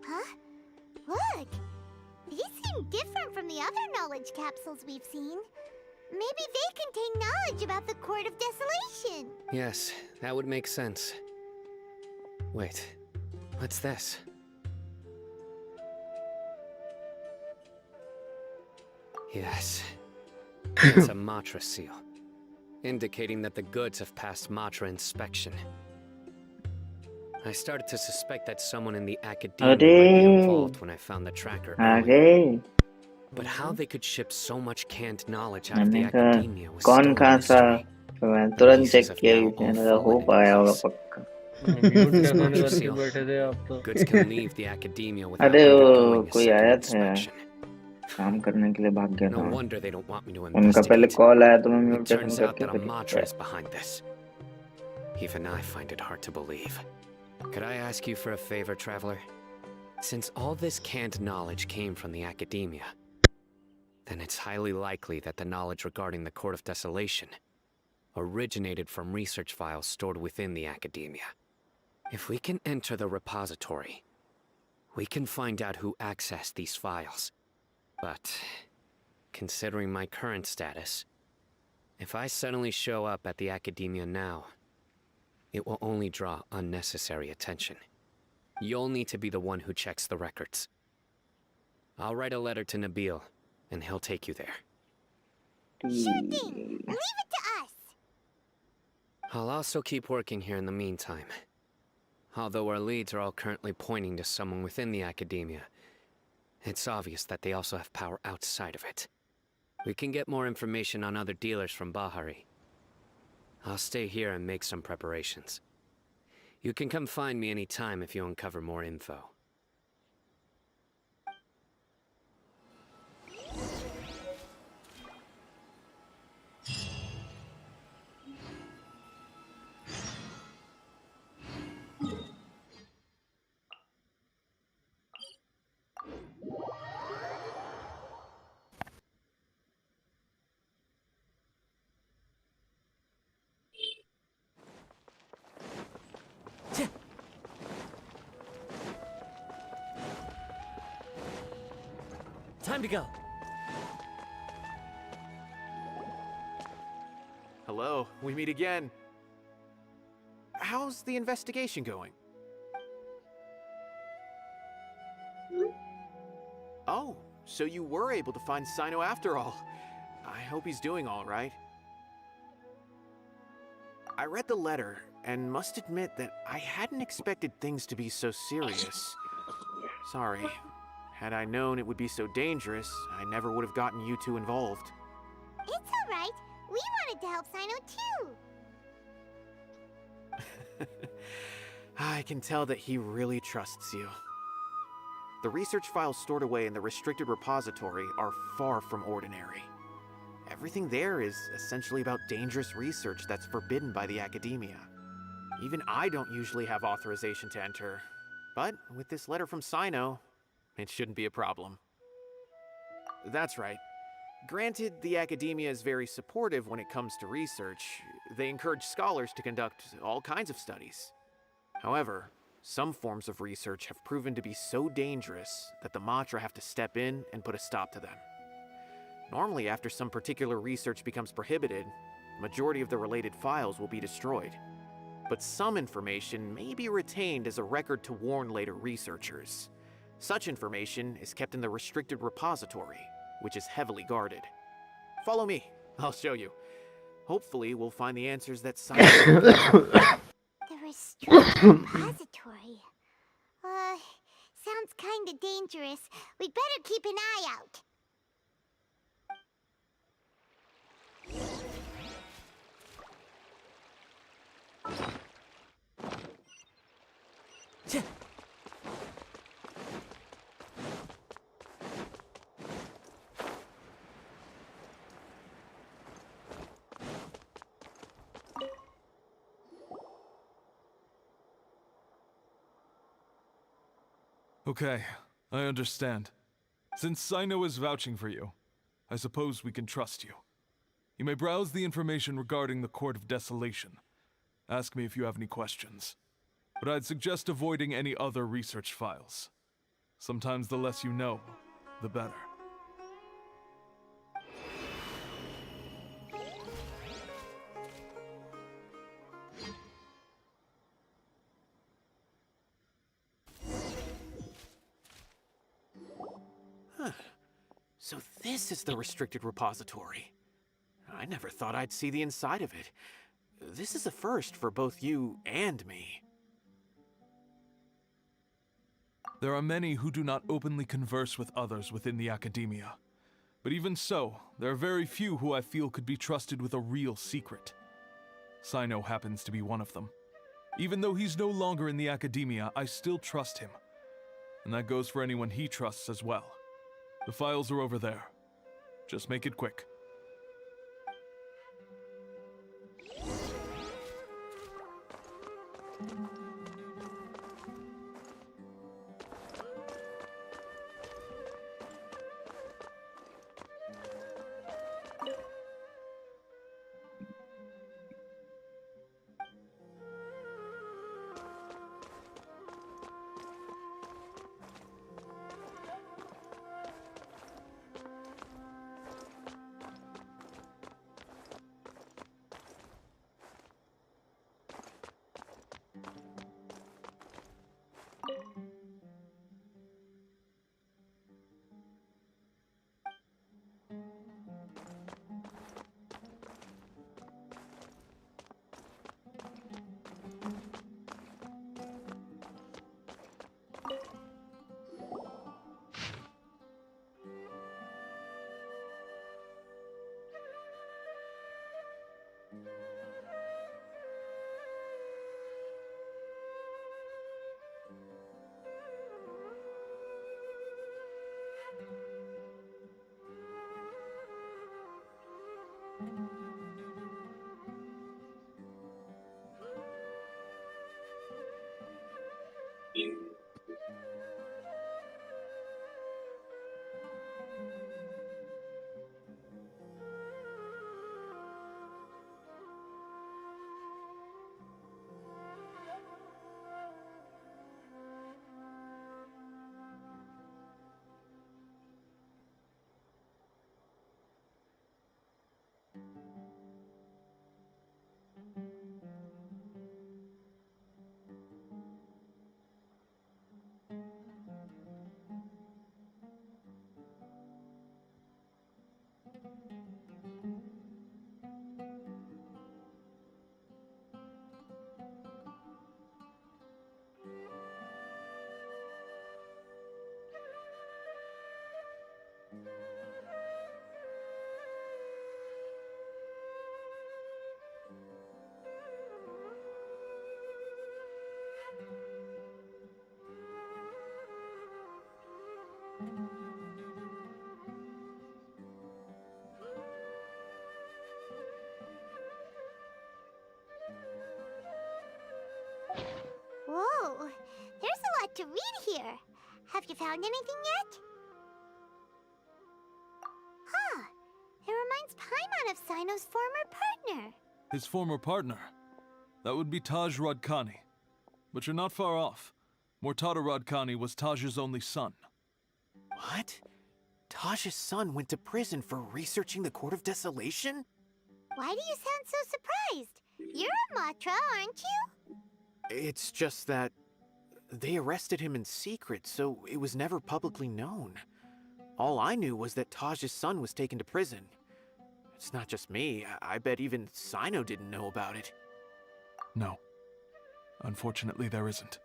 Huh? Look! These seem different from the other knowledge capsules we've seen. Maybe they contain knowledge about the Court of Desolation. Yes, that would make sense. Wait, what's this? Yes, it's a Matra seal, indicating that the goods have passed Matra inspection. I started to suspect that someone in the academia might be involved when I found the tracker earlier. But how they could ship so much canned knowledge out of the academia was still a mystery. तुरंत check किया हो पाया होगा पक्का. Goods can leave the academia without अरे undergoing a कोई second आया था यार, inspection. काम करने के लिए भाग गया No था. wonder they don't want me to उनका पहले investigate. कॉल आया तो मैं It म्यूट turns out करके that a फिर Matra is behind this. Even I find it hard to believe. Could I ask you for a favor, Traveler? Since all this canned knowledge came from the academia, then it's highly likely that the knowledge regarding the Court of Desolation originated from research files stored within the academia. If we can enter the repository, we can find out who accessed these files. But, considering my current status, if I suddenly show up at the academia now, it will only draw unnecessary attention. You'll need to be the one who checks the records. I'll write a letter to Nabil, and he'll take you there. Sure thing. Leave it to us. I'll also keep working here in the meantime. Although our leads are all currently pointing to someone within the academia, it's obvious that they also have power outside of it. We can get more information on other dealers from Bahari. I'll stay here and make some preparations. You can come find me anytime if you uncover more info. Time to go. Hello, we meet again. How's the investigation going? Oh, so you were able to find Sino after all. I hope he's doing all right. I read the letter and must admit that I hadn't expected things to be so serious. Sorry. Had I known it would be so dangerous, I never would have gotten you two involved. It's alright. We wanted to help Sino too. I can tell that he really trusts you. The research files stored away in the restricted repository are far from ordinary. Everything there is essentially about dangerous research that's forbidden by the academia. Even I don't usually have authorization to enter, but with this letter from Sino, it shouldn't be a problem. That's right. Granted, the academia is very supportive when it comes to research. They encourage scholars to conduct all kinds of studies. However, some forms of research have proven to be so dangerous that the Matra have to step in and put a stop to them. Normally, after some particular research becomes prohibited, the majority of the related files will be destroyed. But some information may be retained as a record to warn later researchers. Such information is kept in the restricted repository, which is heavily guarded. Follow me, I'll show you. Hopefully, we'll find the answers that The restricted repository. Sounds kinda dangerous. We'd better keep an eye out. Okay, I understand. Since Sino is vouching for you, I suppose we can trust you. You may browse the information regarding the Court of Desolation. Ask me if you have any questions. But I'd suggest avoiding any other research files. Sometimes the less you know, the better. So this is the restricted repository. I never thought I'd see the inside of it. This is a first for both you and me. There are many who do not openly converse with others within the academia. But even so, there are very few who I feel could be trusted with a real secret. Sino happens to be one of them. Even though he's no longer in the academia, I still trust him. And that goes for anyone he trusts as well. The files are over there. Just make it quick. to read here. Have you found anything yet? Huh. It reminds Paimon of Sino's former partner. His former partner? That would be Taj Rodkani. But you're not far off. Mortada Rodkani was Taj's only son. What? Taj's son went to prison for researching the Court of Desolation? Why do you sound so surprised? You're a Matra, aren't you? It's just that they arrested him in secret, so it was never publicly known. All I knew was that Taj's son was taken to prison. It's not just me. I bet even Sino didn't know about it. No. Unfortunately, there isn't.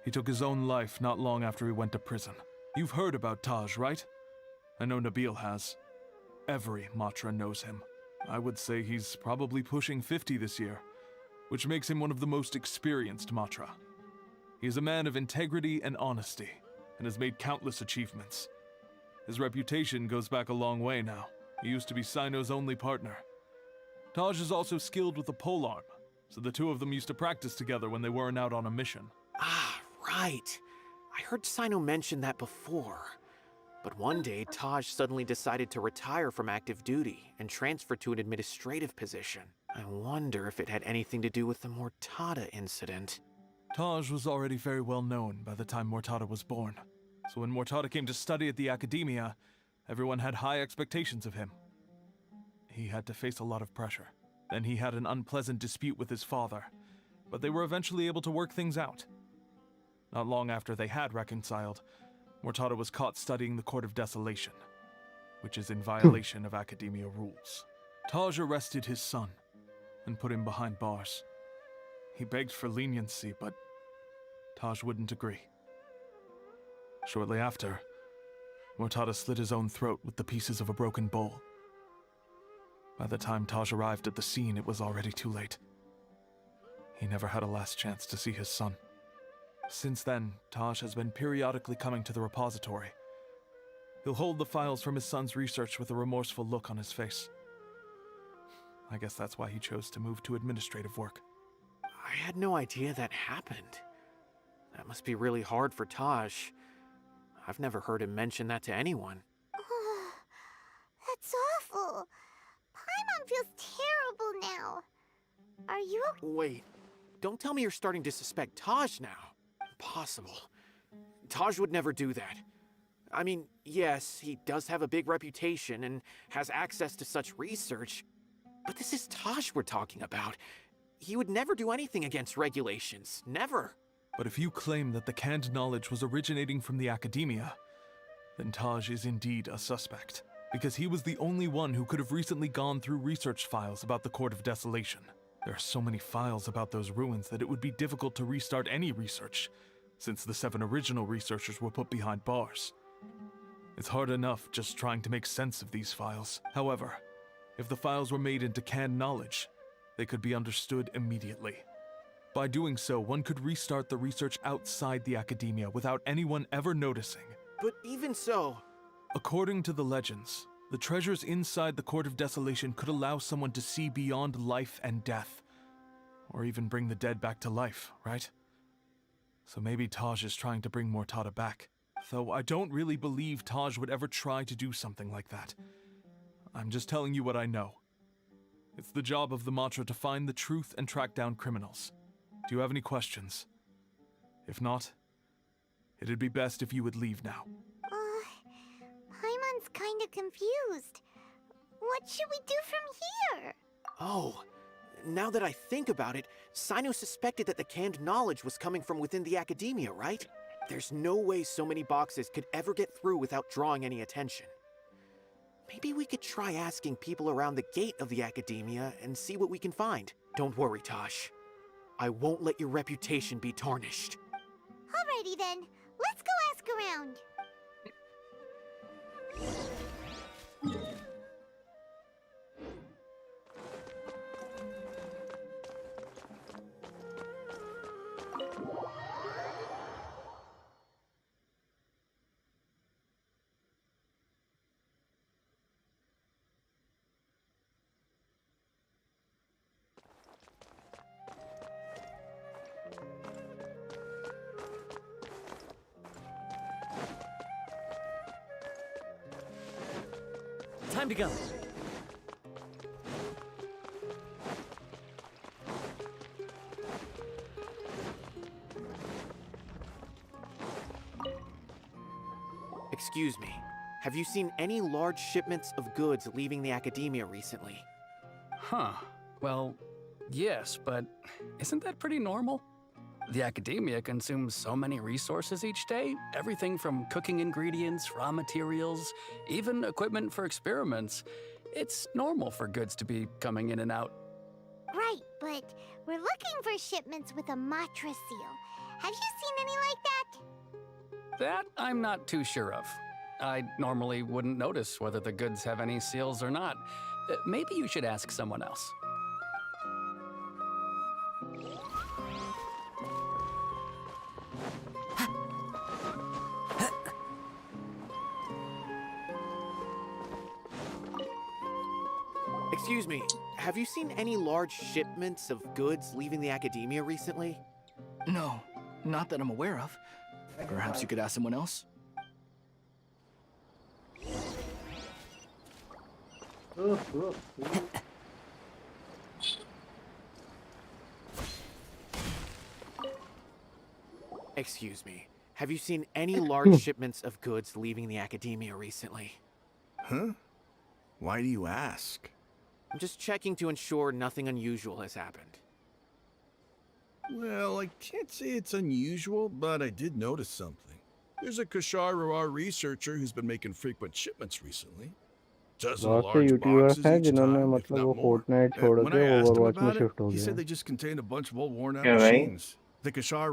He took his own life not long after he went to prison. You've heard about Taj, right? I know Nabil has. Every Matra knows him. I would say he's probably pushing 50 this year, which makes him one of the most experienced Matra. He is a man of integrity and honesty, and has made countless achievements. His reputation goes back a long way now. He used to be Sino's only partner. Taj is also skilled with the polearm, so the two of them used to practice together when they weren't out on a mission. Ah, right. I heard Sino mention that before. But one day, Taj suddenly decided to retire from active duty and transfer to an administrative position. I wonder if it had anything to do with the Mortada incident. Taj was already very well known by the time Mortada was born. So when Mortada came to study at the academia, everyone had high expectations of him. He had to face a lot of pressure. Then he had an unpleasant dispute with his father, but they were eventually able to work things out. Not long after they had reconciled, Mortada was caught studying the Court of Desolation, which is in violation of academia rules. Taj arrested his son and put him behind bars. He begged for leniency, but Taj wouldn't agree. Shortly after, Mortada slit his own throat with the pieces of a broken bowl. By the time Taj arrived at the scene, it was already too late. He never had a last chance to see his son. Since then, Taj has been periodically coming to the repository. He'll hold the files from his son's research with a remorseful look on his face. I guess that's why he chose to move to administrative work. I had no idea that happened. That must be really hard for Taj. I've never heard him mention that to anyone. That's awful. Paimon feels terrible now. Are you okay? Wait, don't tell me you're starting to suspect Taj now. Impossible. Taj would never do that. I mean, yes, he does have a big reputation and has access to such research, but this is Taj we're talking about. He would never do anything against regulations. Never. But if you claim that the canned knowledge was originating from the academia, then Taj is indeed a suspect, because he was the only one who could have recently gone through research files about the Court of Desolation. There are so many files about those ruins that it would be difficult to restart any research, since the 7 original researchers were put behind bars. It's hard enough just trying to make sense of these files. However, if the files were made into canned knowledge, they could be understood immediately. By doing so, one could restart the research outside the academia without anyone ever noticing. But even so... According to the legends, the treasures inside the Court of Desolation could allow someone to see beyond life and death, or even bring the dead back to life, right? So maybe Taj is trying to bring Mortada back, though I don't really believe Taj would ever try to do something like that. I'm just telling you what I know. It's the job of the Matra to find the truth and track down criminals. Do you have any questions? If not, it'd be best if you would leave now. Paimon's kinda confused. What should we do from here? Oh, now that I think about it, Sino suspected that the canned knowledge was coming from within the academia, right? There's no way so many boxes could ever get through without drawing any attention. Maybe we could try asking people around the gate of the academia and see what we can find. Don't worry, Taj. I won't let your reputation be tarnished. Alrighty then, let's go ask around. Time to go. Excuse me. Have you seen any large shipments of goods leaving the academia recently? Huh. Well, yes, but isn't that pretty normal? The academia consumes so many resources each day. Everything from cooking ingredients, raw materials, even equipment for experiments. It's normal for goods to be coming in and out. Right, but we're looking for shipments with a Matra seal. Have you seen any like that? That I'm not too sure of. I normally wouldn't notice whether the goods have any seals or not. Maybe you should ask someone else. Excuse me, have you seen any large shipments of goods leaving the academia recently? No, not that I'm aware of. Perhaps you could ask someone else? Excuse me, have you seen any large shipments of goods leaving the academia recently? Huh? Why do you ask? I'm just checking to ensure nothing unusual has happened. Well, I can't say it's unusual, but I did notice something. There's a Kashar researcher who's been making frequent shipments recently. Dozen बहुत से large YouTubers boxes हैं each जिन्होंने time, if मतलब not वो more. Fortnite And छोड़ when के I asked him Overwatch में about it, shift हो he गए said they just contained a bunch of old worn-out Yeah, right. machines. The Kashar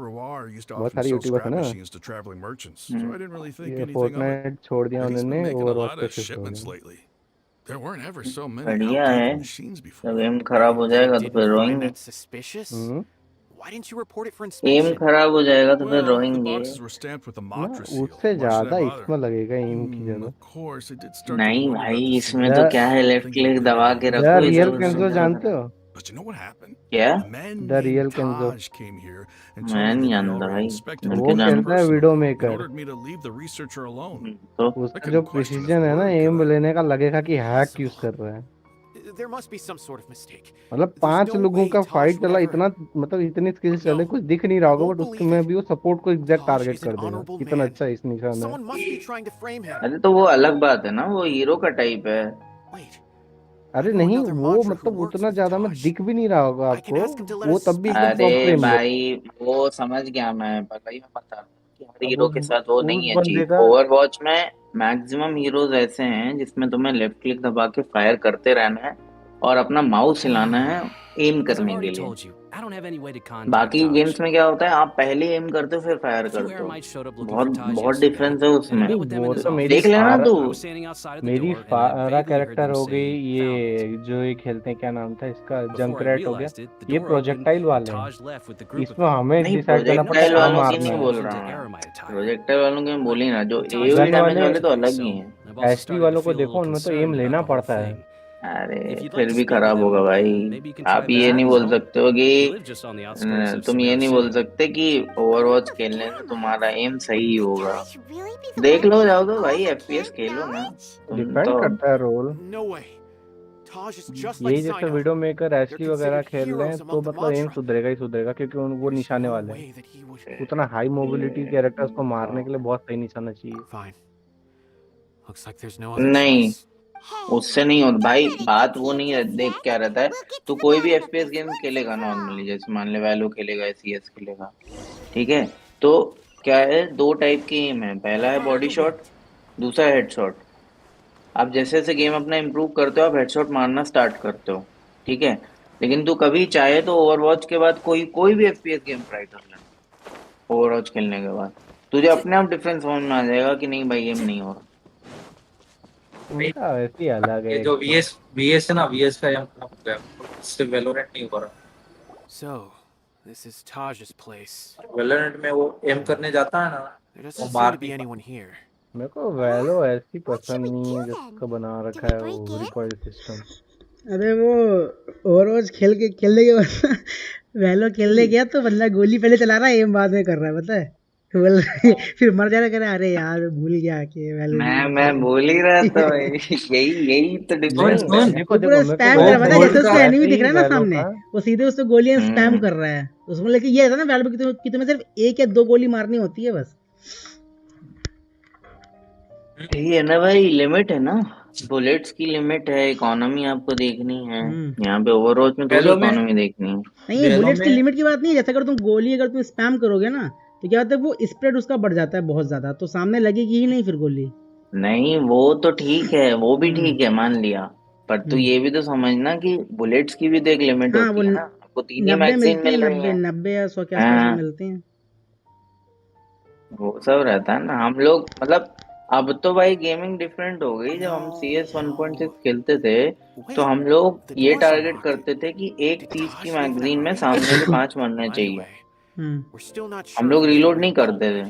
used to बहुत often सारे sell YouTubers हैं scrap ना machines to traveling merchants, so I didn't really think ये anything of it. Fortnite छोड़ दिया But he's उन्होंने been making a Overwatch lot पे of shift हो shipments गए lately. There weren't ever so many बढ़िया है outdated machines before. जब एम खराब हो जाएगा तो फिर Didn't find रोएंगे that suspicious? Why didn't you report it for an inspection? खराब हो जाएगा तो फिर Well, the रोएंगे boxes were stamped with a ना Matra seal. उससे Why should I ज्यादा bother? इसमें लगेगा एम की जगह Of course, I did start to नहीं wonder भाई about the इसमें seal. तो क्या है लेफ्ट Thinking क्लिक maybe दबा they के were द रखो इसे रियल उससे केंजो ज्यादा जानते खराब हो But you know what happened? क्या A man the named real केंजो Taj came here and मैं told me नहीं that he जानता already भाई inspected तुम the वो क्यों goods जानते खेलता है personally window and maker ordered me to leave the researcher alone. तो I उसका couldn't जो question his प्रिसीजन है ना word, एम could I? लेने का लगेगा कि हैक यूज कर रहा है There must be some sort of mistake. मतलब There's 5 no लोगों way का Taj फाइट would चला ever... इतना मतलब इतनी स्किल्स चले No, कुछ दिख नहीं रहा I होगा won't बट उसके believe में it. भी वो सपोर्ट को एग्जैक्ट Taj टारगेट is कर an देगा honorable कितना man. अच्छा इस निशान है Someone must be trying to frame him. अरे तो वो अलग बात है ना वो हीरो का टाइप है Wait, अरे I know नहीं another वो Matra who मतलब works उतना with ज्यादा में Taj. दिख भी नहीं रहा होगा I can आपको ask him to let वो us तब भी एकदम अरे टॉप फ्रेम में भाई वो समझ गया मैं पहले ही मैं बता रहा हूँ कि हर अब हीरो के साथ वो उस नहीं है बंदे चीज का ओवरवॉच में मैक्सिमम हीरोज ऐसे हैं जिसमें तुम्हें लेफ्ट क्लिक दबा के फायर करते रहना है और अपना माउस हिलाना है एम As I've करने already के लिए told you, I don't have any way to contact बाकी Taj. गेम्स में क्या होता है आप पहले एम करते हो फिर फायर A few करते हो Eremites showed up looking बहुत for Taj बहुत yesterday, डिफरेंस है and I उसमें met with them वो in his तो मेरी देख office. लेना फारा तू I was standing outside of the मेरी door, and I फारा vaguely heard कैरेक्टर them हो say, गई "Found it." ये जो ये खेलते हैं क्या नाम था इसका Before I जंकरैट हो गया realized it, the ये door opened, प्रोजेक्टाइल and वाले हैं Taj left with the group of इसमें them. हमें नहीं डिसाइड करना पड़ता है प्रोजेक्टाइल कहाँ वालों की मारना नहीं है बोल Into रहा हूँ Eremite attire. प्रोजेक्टाइल वालों की मैं बोल ही ना जो Taj AOE took damage my वाले तो place, अलग ही so हैं I've also HP started to वालों को feel a देखो little उनमें तो एम concerned लेना about the whole पड़ता है thing. अरे If you'd like फिर to भी speak with खराब होगा him, भाई maybe you can try आप ये visiting नहीं his बोल home. सकते हो He कि lives just on the outskirts of तुम ये Sonata नहीं बोल City. सकते कि ओवरवॉच खेलने से तुम्हारा एम सही होगा Taj really be the देख one लो with जाओ तो all भाई the एफपीएस camp खेलो ना knowledge? तुम डिपेंड तो करता है role No way. Taj is just यही like जैसे Sino. Video maker They're HD वगैरह considered खेल रहे हैं heroes तो among the मतलब एम Matra. सुधरेगा ही सुधरेगा क्योंकि वो There's निशाने no वाले हैं way that he would... उतना हाई मोबिलिटी कैरेक्टर्स को मारने के लिए बहुत सही निशाना चाहिए Fine. Looks like there's no other नहीं choice. उससे नहीं होता भाई Don't let it बात get वो to नहीं you है just देख yet. क्या रहता है We'll get to तू the कोई भी bottom of FPS this game once खेलेगा and for all. नॉर्मली जैसे मान ले वैलो खेलेगा सीएस खेलेगा ठीक है तो क्या है दो टाइप के एम है पहला है बॉडी शॉट दूसरा हेडशॉट आप जैसे जैसे गेम अपना इम्प्रूव करते हो आप हेडशॉट मारना स्टार्ट करते हो ठीक है लेकिन तू कभी चाहे तो ओवरवॉच के बाद कोई भी एफपीएस गेम ट्राई कर लेना ओवरवॉच खेलने के बाद तुझे अपने आप डिफरेंस समझ में आ जाएगा कि नहीं भाई गेम नहीं हो रहा उनका वैसे ही अलग है ये एक जो तो वीएस है ना वीएस का यहाँ खत्म हो गया इससे वेलोरेंट नहीं हो रहा So, this is Taj's place. Valorant में वो एम करने जाता है ना There वो doesn't seem मार to be नहीं anyone here. मेरे को वैलो ऐसी What should पसंद we नहीं do है then? जिसका बना Do रखा we है break वो in? रिकॉइल सिस्टम अरे वो ओवरवॉच खेलने के बाद वैलो खेलने गया तो बंदा गोली पहले चला रहा है एम बाद में कर रहा है पता है बोल फिर मर जाना, कह रहा अरे यार मैं भूल गया कि वैल्यू मैं बोल ही रहा था भाई। यही तो डिफरेंस है। वो पूरा स्पैम कर रहा है, पता है, जैसे उसको एनिमी दिख रहा है ना सामने, वो सीधे उससे गोलियां स्पैम कर रहा है। उसमें लेकिन ये था ना वैल्यू कि तुम्हें सिर्फ 1 या 2 गोली मारनी होती है बस। यही है ना भाई, लिमिट है ना, बुलेट्स की लिमिट है, इकोनॉमी आपको देखनी है। यहाँ पे ओवरवॉच में थोड़ी इकोनॉमी देखनी है। नहीं, बुलेट्स की लिमिट की बात नहीं है, जैसे अगर तुम गोली अगर तुम स्पैम करोगे ना तो क्या होता है, वो स्प्रेड उसका बढ़ जाता है बहुत ज्यादा, तो सामने लगेगी ही नहीं फिर गोली। नहीं वो तो ठीक है, वो भी ठीक है, मान लिया, पर तू ये भी तो समझना कि बुलेट्स की भी तो एक लिमिट हाँ, वो होती है ना। आपको 3 ही 90 मैगजीन मिलती है, मिल रही 90 है। 90 या 100 के आसपास में हाँ, मिलती हैं। वो सब रहता है ना। हम लोग मतलब अब तो भाई गेमिंग डिफरेंट हो गई। जब हम CS 1.6 खेलते थे तो हम लोग ये टारगेट करते थे कि 1 30 की मैगजीन में सामने से 5 मरने चाहिए। हम लोग रीलोड नहीं करते थे,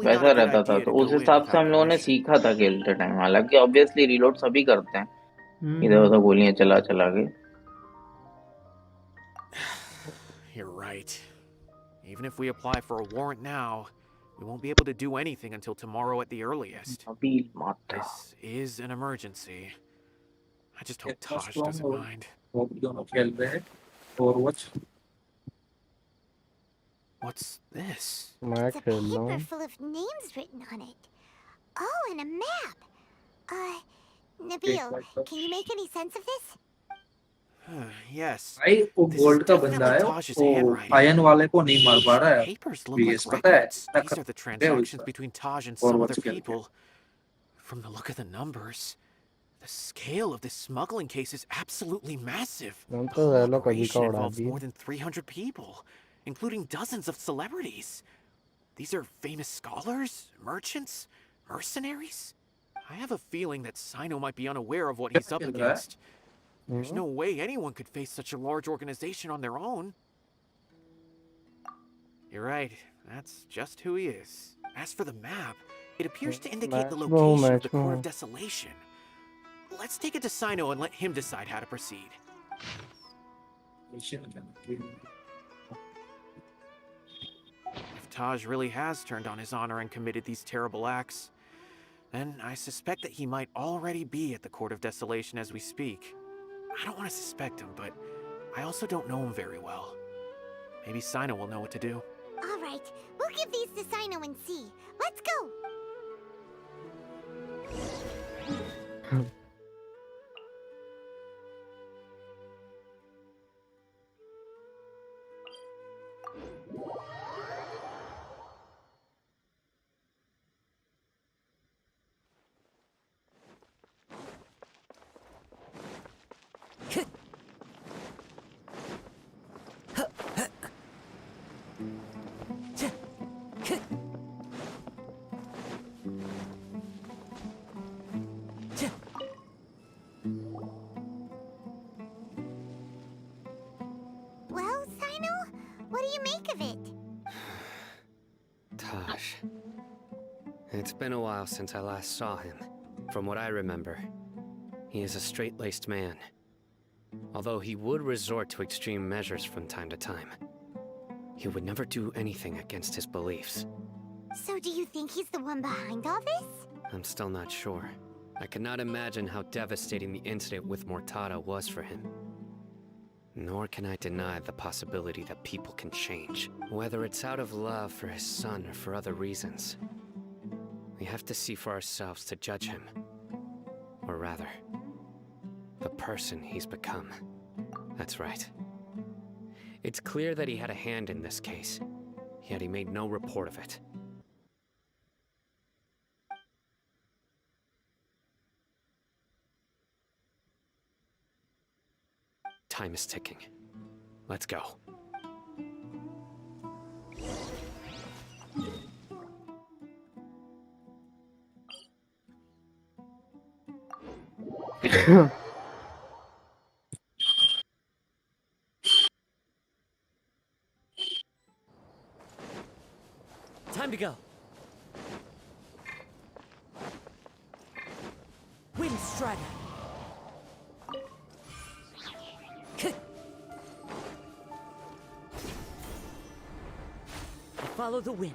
वैसा रहता था। तो उस हिसाब से हम लोगों ने सीखा था खेलते टाइम। हालांकि ऑब्वियसली रीलोड सभी करते हैं, इधर उधर गोलियां चला चला के। You're right. Even if we apply for a warrant now, we won't be able to do anything until tomorrow at the earliest. This is an emergency. I just hope Taj doesn't mind. What's this? It's a paper full of names written on it. Oh, and a map. Nabil, can you make any sense of this? Yes. भाई वो gold का बंदा है, वो ion वाले को नहीं मार पा रहा है। Papers look like पता है records. These are the transactions between Taj and some other people. From the look of the numbers, the scale of this smuggling case is absolutely massive. The whole operation involves more than 300 people, including dozens of celebrities. These are famous scholars, merchants, mercenaries. I have a feeling that Sino might be unaware of what he's up against. There's no way anyone could face such a large organization on their own. You're right, that's just who he is. As for the map, it appears to indicate the location of the Court of Desolation. Let's take it to Sino and let him decide how to proceed. If Taj really has turned on his honor and committed these terrible acts, then I suspect that he might already be at the Court of Desolation as we speak. I don't want to suspect him, but I also don't know him very well. Maybe Sino will know what to do. All right, we'll give these to Sino and see. Let's go. Well, Sino, what do you make of it? Taj. It's been a while since I last saw him. From what I remember, he is a straight-laced man. Although he would resort to extreme measures from time to time, he would never do anything against his beliefs. So do you think he's the one behind all this? I'm still not sure. I cannot imagine how devastating the incident with Mortada was for him. Nor can I deny the possibility that people can change, whether it's out of love for his son or for other reasons. We have to see for ourselves to judge him. Or rather, the person he's become. That's right. It's clear that he had a hand in this case, yet he made no report of it. Time is ticking. Let's go. Time to go. Wind Strider. Follow the wind.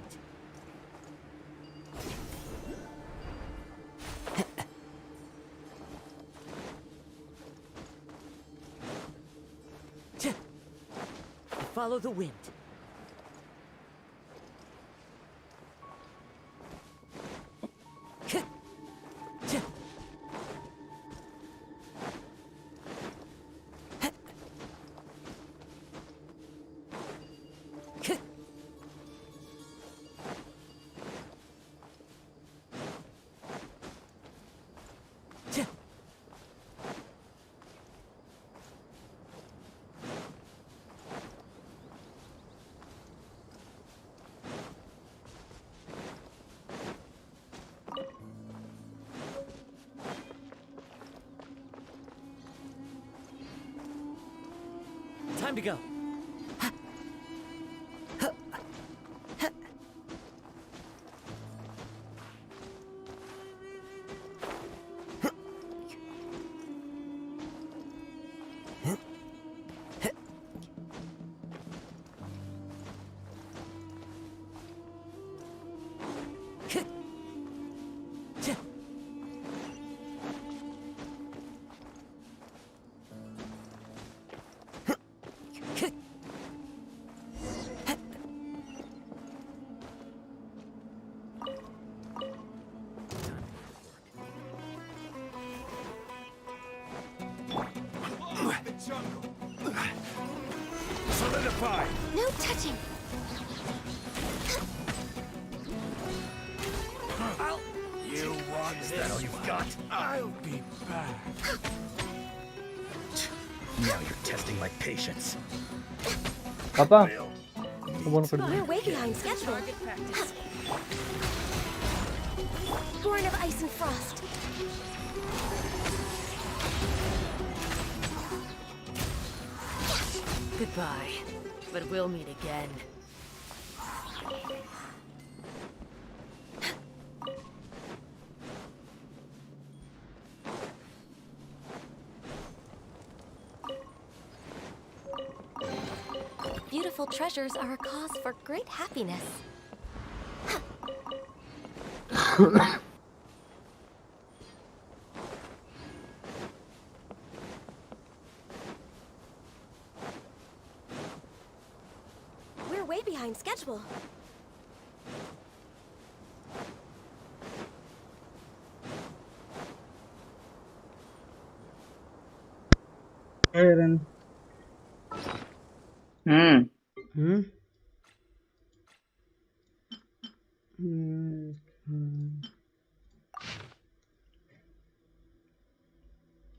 Follow the wind. Time to go. Solidify. No touching. You want this? Is that all you've got? I'll be back. Now you're testing my patience. Papa. We're way behind schedule. Born of ice and frost. Goodbye, but we'll meet again. Beautiful treasures are a cause for great happiness. We're way behind schedule. Aaron.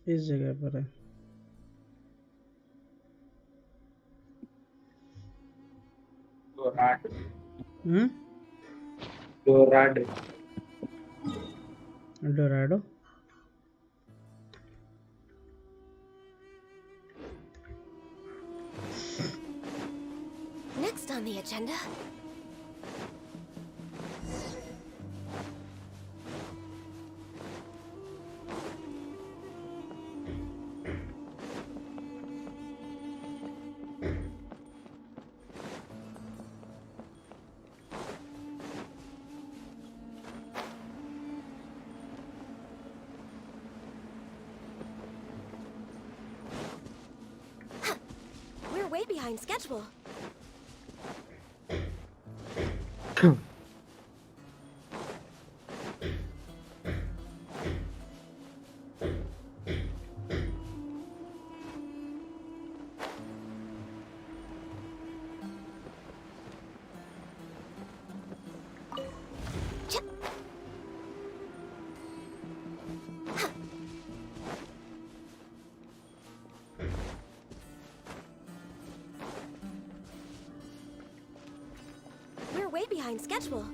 इस जगह पर है Dorado Next on the agenda. We're way behind schedule. We're way behind schedule.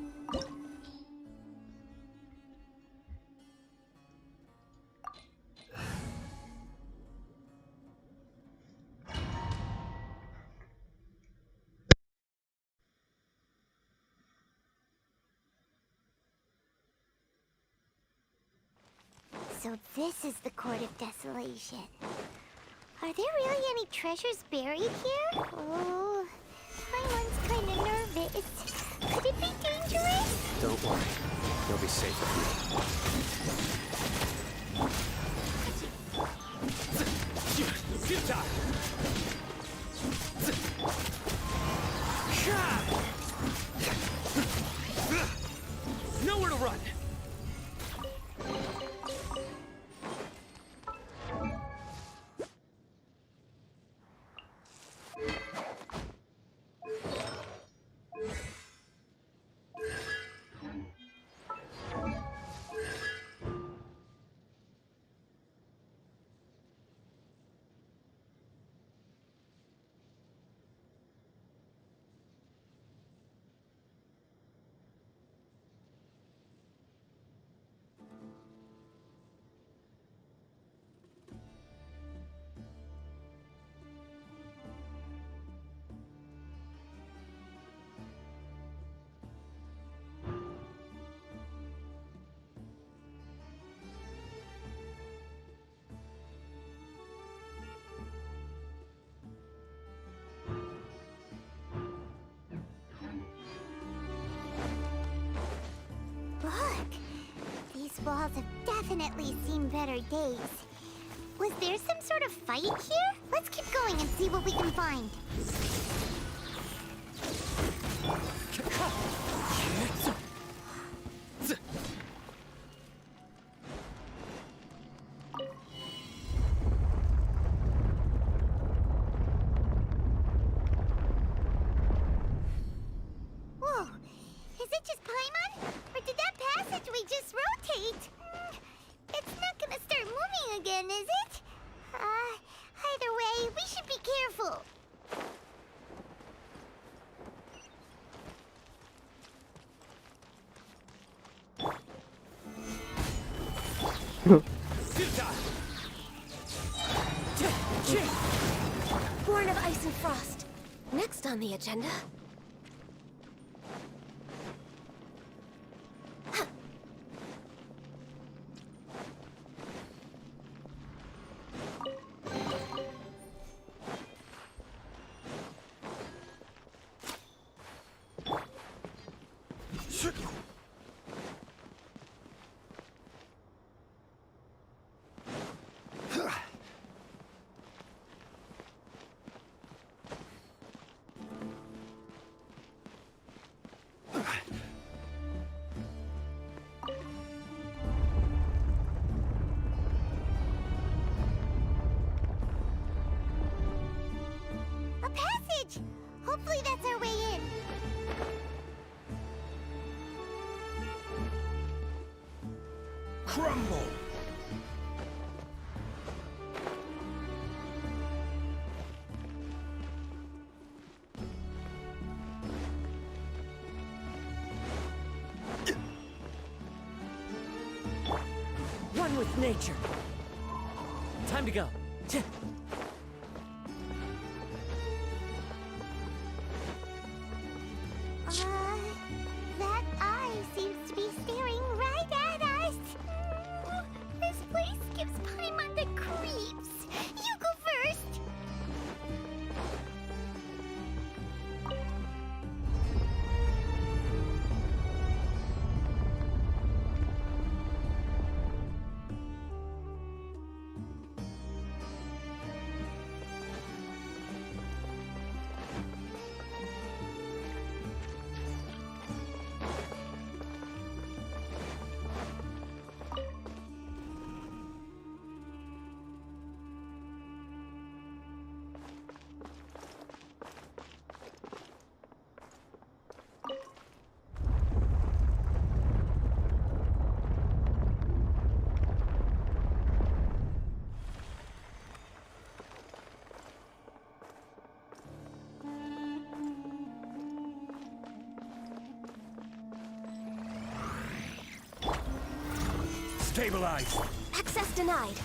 So this is the Court of Desolation. Are there really any treasures buried here? Oh, my one's kind of nervous. Could it be dangerous? Don't worry. You'll be safe with me. walls have definitely seen better days. Was there some sort of fight here? Let's keep going and see what we can find. Whoa, is it just Paimon? Or did that passageway just rotate? It's not gonna start moving again, is it? Either way, we should be careful. Born of ice and frost. Next on the agenda. A passage! Hopefully that's our way in. Crumble! One with nature. Time to go. That eye seems to be staring right at us. This place gives Paimon the creeps. You go first. Stabilize. Access denied.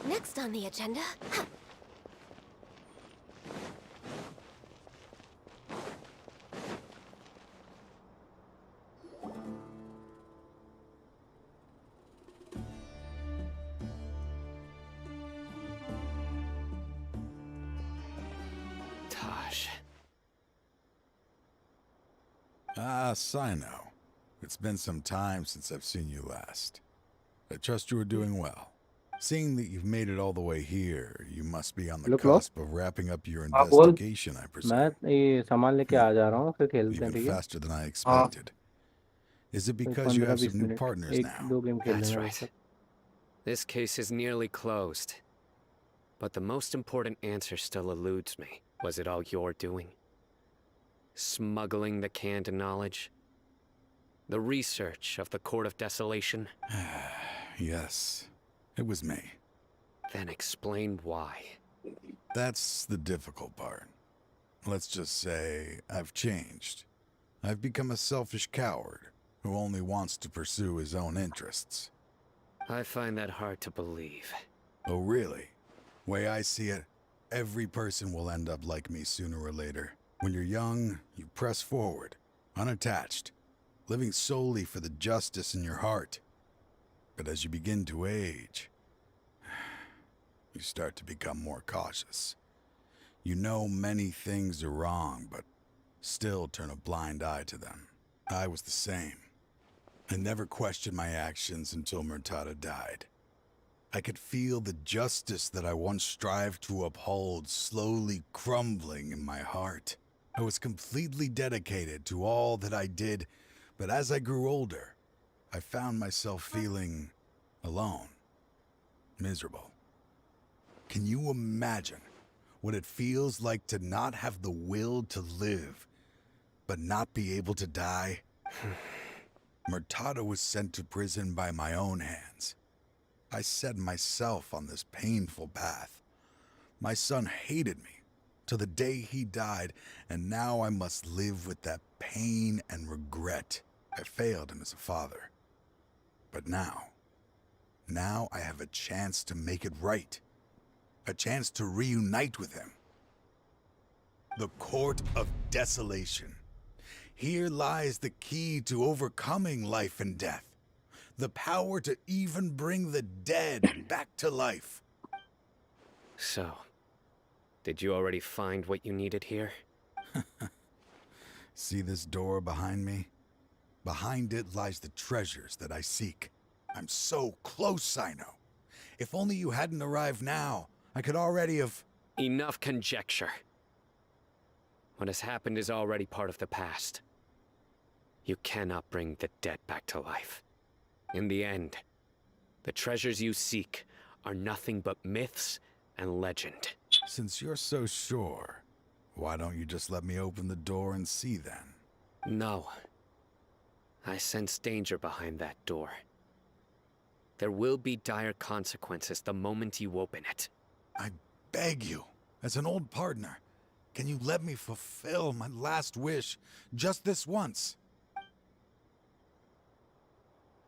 Next on the agenda. Taj. Ah, Sino. It's been some time since I've seen you last. I trust you are doing well. Seeing that you've made it all the way here, you must be on the Look, look. cusp of wrapping up your हाँ बोल investigation, I presume. मैं ये सामान लेके आ जा रहा हूँ फिर खेलते हैं Even ठीक है faster than I हाँ expected. Is it कोई because you have 15-20 some new minute partners एक now? दो गेम खेल That's लेंगे बस right. तक This case is nearly closed. But the most important answer still eludes me. Was it all your doing? Smuggling the canned knowledge? The research of the Court of Desolation? Yes, it was me. Then explain why. That's the difficult part. Let's just say I've changed. I've become a selfish coward who only wants to pursue his own interests. I find that hard to believe. Oh, really? Way I see it, every person will end up like me sooner or later. When you're young, you press forward, unattached, living solely for the justice in your heart. But as you begin to age, you start to become more cautious. You know many things are wrong, but still turn a blind eye to them. I was the same. I never questioned my actions until Murtada died. I could feel the justice that I once strived to uphold slowly crumbling in my heart. I was completely dedicated to all that I did, but as I grew older, I found myself feeling alone, miserable. Can you imagine what it feels like to not have the will to live, but not be able to die? Murtada was sent to prison by my own hands. I set myself on this painful path. My son hated me till the day he died, and now I must live with that pain and regret. I failed him as a father. But now I have a chance to make it right. A chance to reunite with him. The Court of Desolation. Here lies the key to overcoming life and death. The power to even bring the dead back to life. So, did you already find what you needed here? See this door behind me? Behind it lies the treasures that I seek. I'm so close, I know. If only you hadn't arrived now, I could already have... Enough conjecture. What has happened is already part of the past. You cannot bring the dead back to life. In the end, the treasures you seek are nothing but myths and legend. Since you're so sure, why don't you just let me open the door and see then? No. I sense danger behind that door. There will be dire consequences the moment you open it. I beg you, as an old partner, can you let me fulfill my last wish just this once?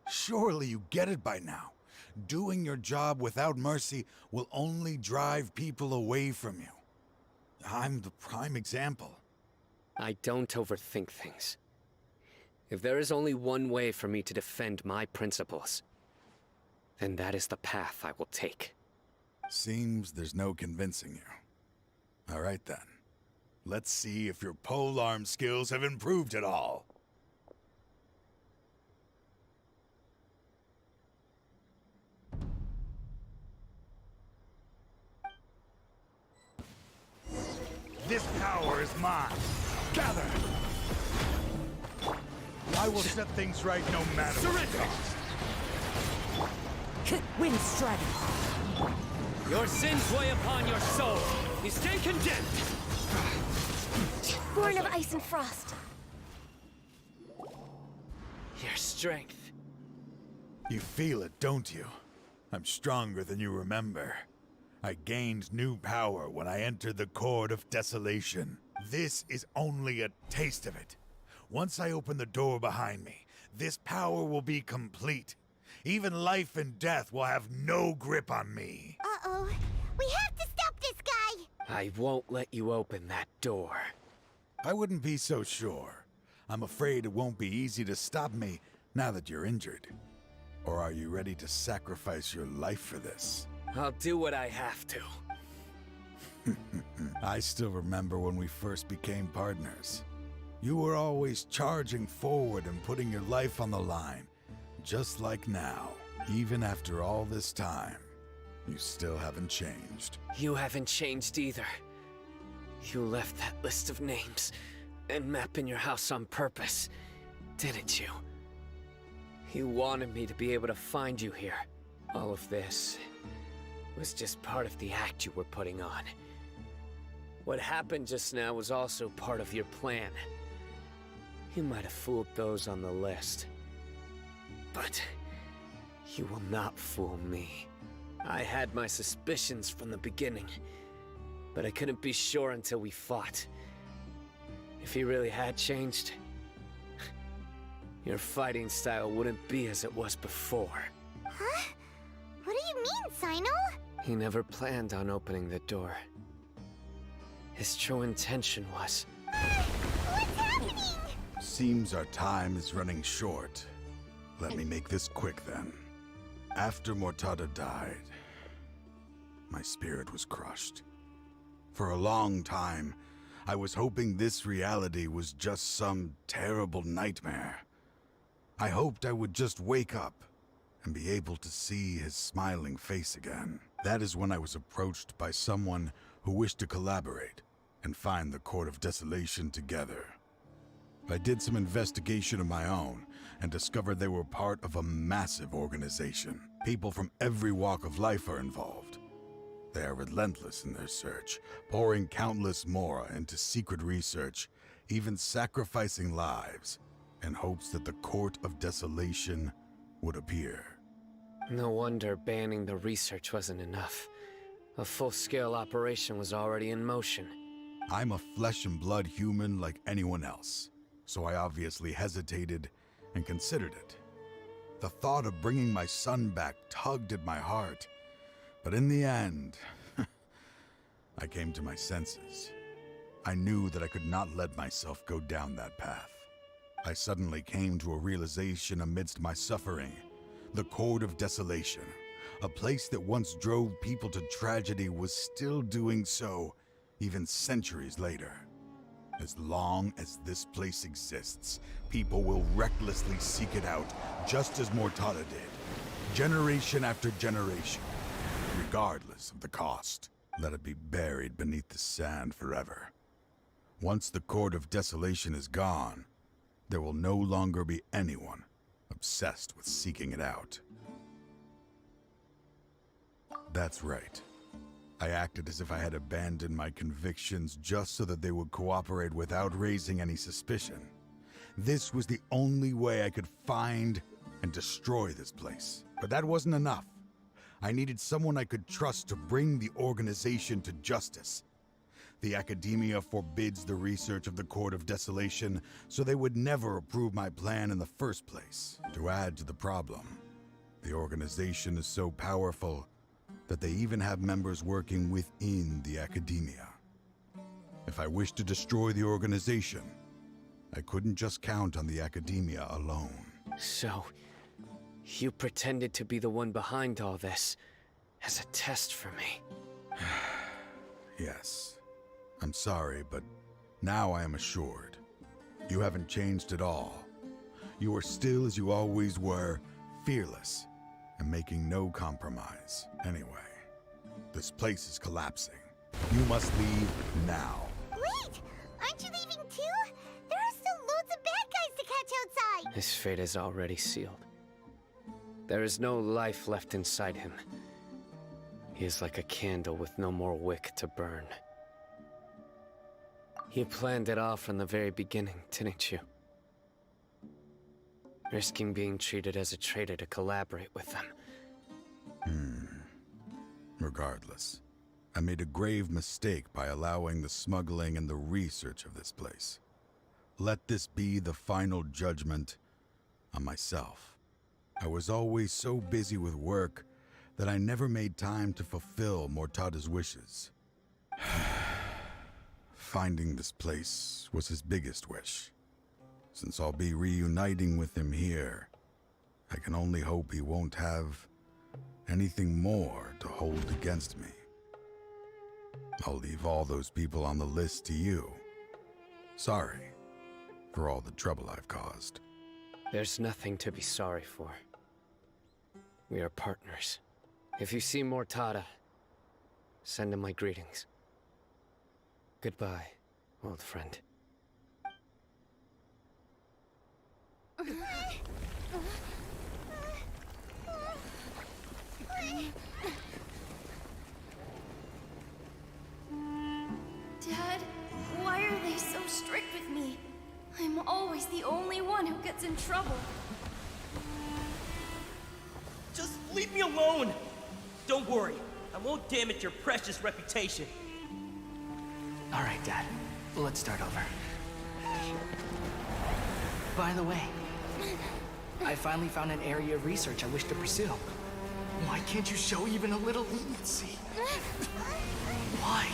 Surely you get it by now. Doing your job without mercy will only drive people away from you. I'm the prime example. I don't overthink things. If there is only one way for me to defend my principles, then that is the path I will take. Seems there's no convincing you. All right then. Let's see if your polearm skills have improved at all. This power is mine. Gather! I will set things right no matter Surrender! Wind strike. Your sins weigh upon your soul. You stand condemned. Born of ice and frost. Your strength. You feel it, don't you? I'm stronger than you remember. I gained new power when I entered the Court of Desolation. This is only a taste of it. Once I open the door behind me, this power will be complete. Even life and death will have no grip on me. Uh-oh. We have to stop this guy! I won't let you open that door. I wouldn't be so sure. I'm afraid it won't be easy to stop me now that you're injured. Or are you ready to sacrifice your life for this? I'll do what I have to. I still remember when we first became partners. You were always charging forward and putting your life on the line. Just like now. Even after all this time, you still haven't changed. You haven't changed either. You left that list of names and map in your house on purpose, didn't you? You wanted me to be able to find you here. All of this was just part of the act you were putting on. What happened just now was also part of your plan. You might have fooled those on the list, but you will not fool me. I had my suspicions from the beginning, but I couldn't be sure until we fought. If he really had changed, your fighting style wouldn't be as it was before. Huh? mean, Sino? He never planned on opening the door. His true intention was... What's happening? Seems our time is running short. Let me make this quick then. After Mortada died, my spirit was crushed. For a long time, I was hoping this reality was just some terrible nightmare. I hoped I would just wake up and be able to see his smiling face again. That is when I was approached by someone who wished to collaborate and find the Court of Desolation together. I did some investigation of my own and discovered they were part of a massive organization. People from every walk of life are involved. They are relentless in their search, pouring countless mora into secret research, even sacrificing lives in hopes that the Court of Desolation would appear. No wonder banning the research wasn't enough. A full-scale operation was already in motion. I'm a flesh and blood human like anyone else, so I obviously hesitated and considered it. The thought of bringing my son back tugged at my heart, but in the end, I came to my senses. I knew that I could not let myself go down that path. I suddenly came to a realization amidst my suffering. The Court of Desolation, a place that once drove people to tragedy, was still doing so, even centuries later. As long as this place exists, people will recklessly seek it out, just as Mortada did, generation after generation, regardless of the cost. Let it be buried beneath the sand forever. Once the Court of Desolation is gone, there will no longer be anyone obsessed with seeking it out. That's right. I acted as if I had abandoned my convictions just so that they would cooperate without raising any suspicion. This was the only way I could find and destroy this place. But that wasn't enough. I needed someone I could trust to bring the organization to justice. The academia forbids the research of the Court of Desolation, so they would never approve my plan in the first place. To add to the problem, the organization is so powerful that they even have members working within the academia. If I wished to destroy the organization, I couldn't just count on the academia alone. So, you pretended to be the one behind all this, as a test for me. Yes. I'm sorry, but now I am assured. You haven't changed at all. You are still as you always were, fearless, and making no compromise. Anyway, this place is collapsing. You must leave now. Wait! Aren't you leaving too? There are still loads of bad guys to catch outside! His fate is already sealed. There is no life left inside him. He is like a candle with no more wick to burn. You planned it all from the very beginning, didn't you? Risking being treated as a traitor to collaborate with them. Regardless, I made a grave mistake by allowing the smuggling and the research of this place. Let this be the final judgment on myself. I was always so busy with work that I never made time to fulfill Mortada's wishes. Finding this place was his biggest wish. Since I'll be reuniting with him here, I can only hope he won't have anything more to hold against me. I'll leave all those people on the list to you. Sorry for all the trouble I've caused. There's nothing to be sorry for. We are partners. If you see Mortada, send him my greetings. Goodbye, old friend. Dad, why are they so strict with me? I'm always the only one who gets in trouble. Just leave me alone! Don't worry, I won't damage your precious reputation. All right, Dad. Let's start over. By the way, I finally found an area of research I wish to pursue. Why can't you show even a little leniency? Why?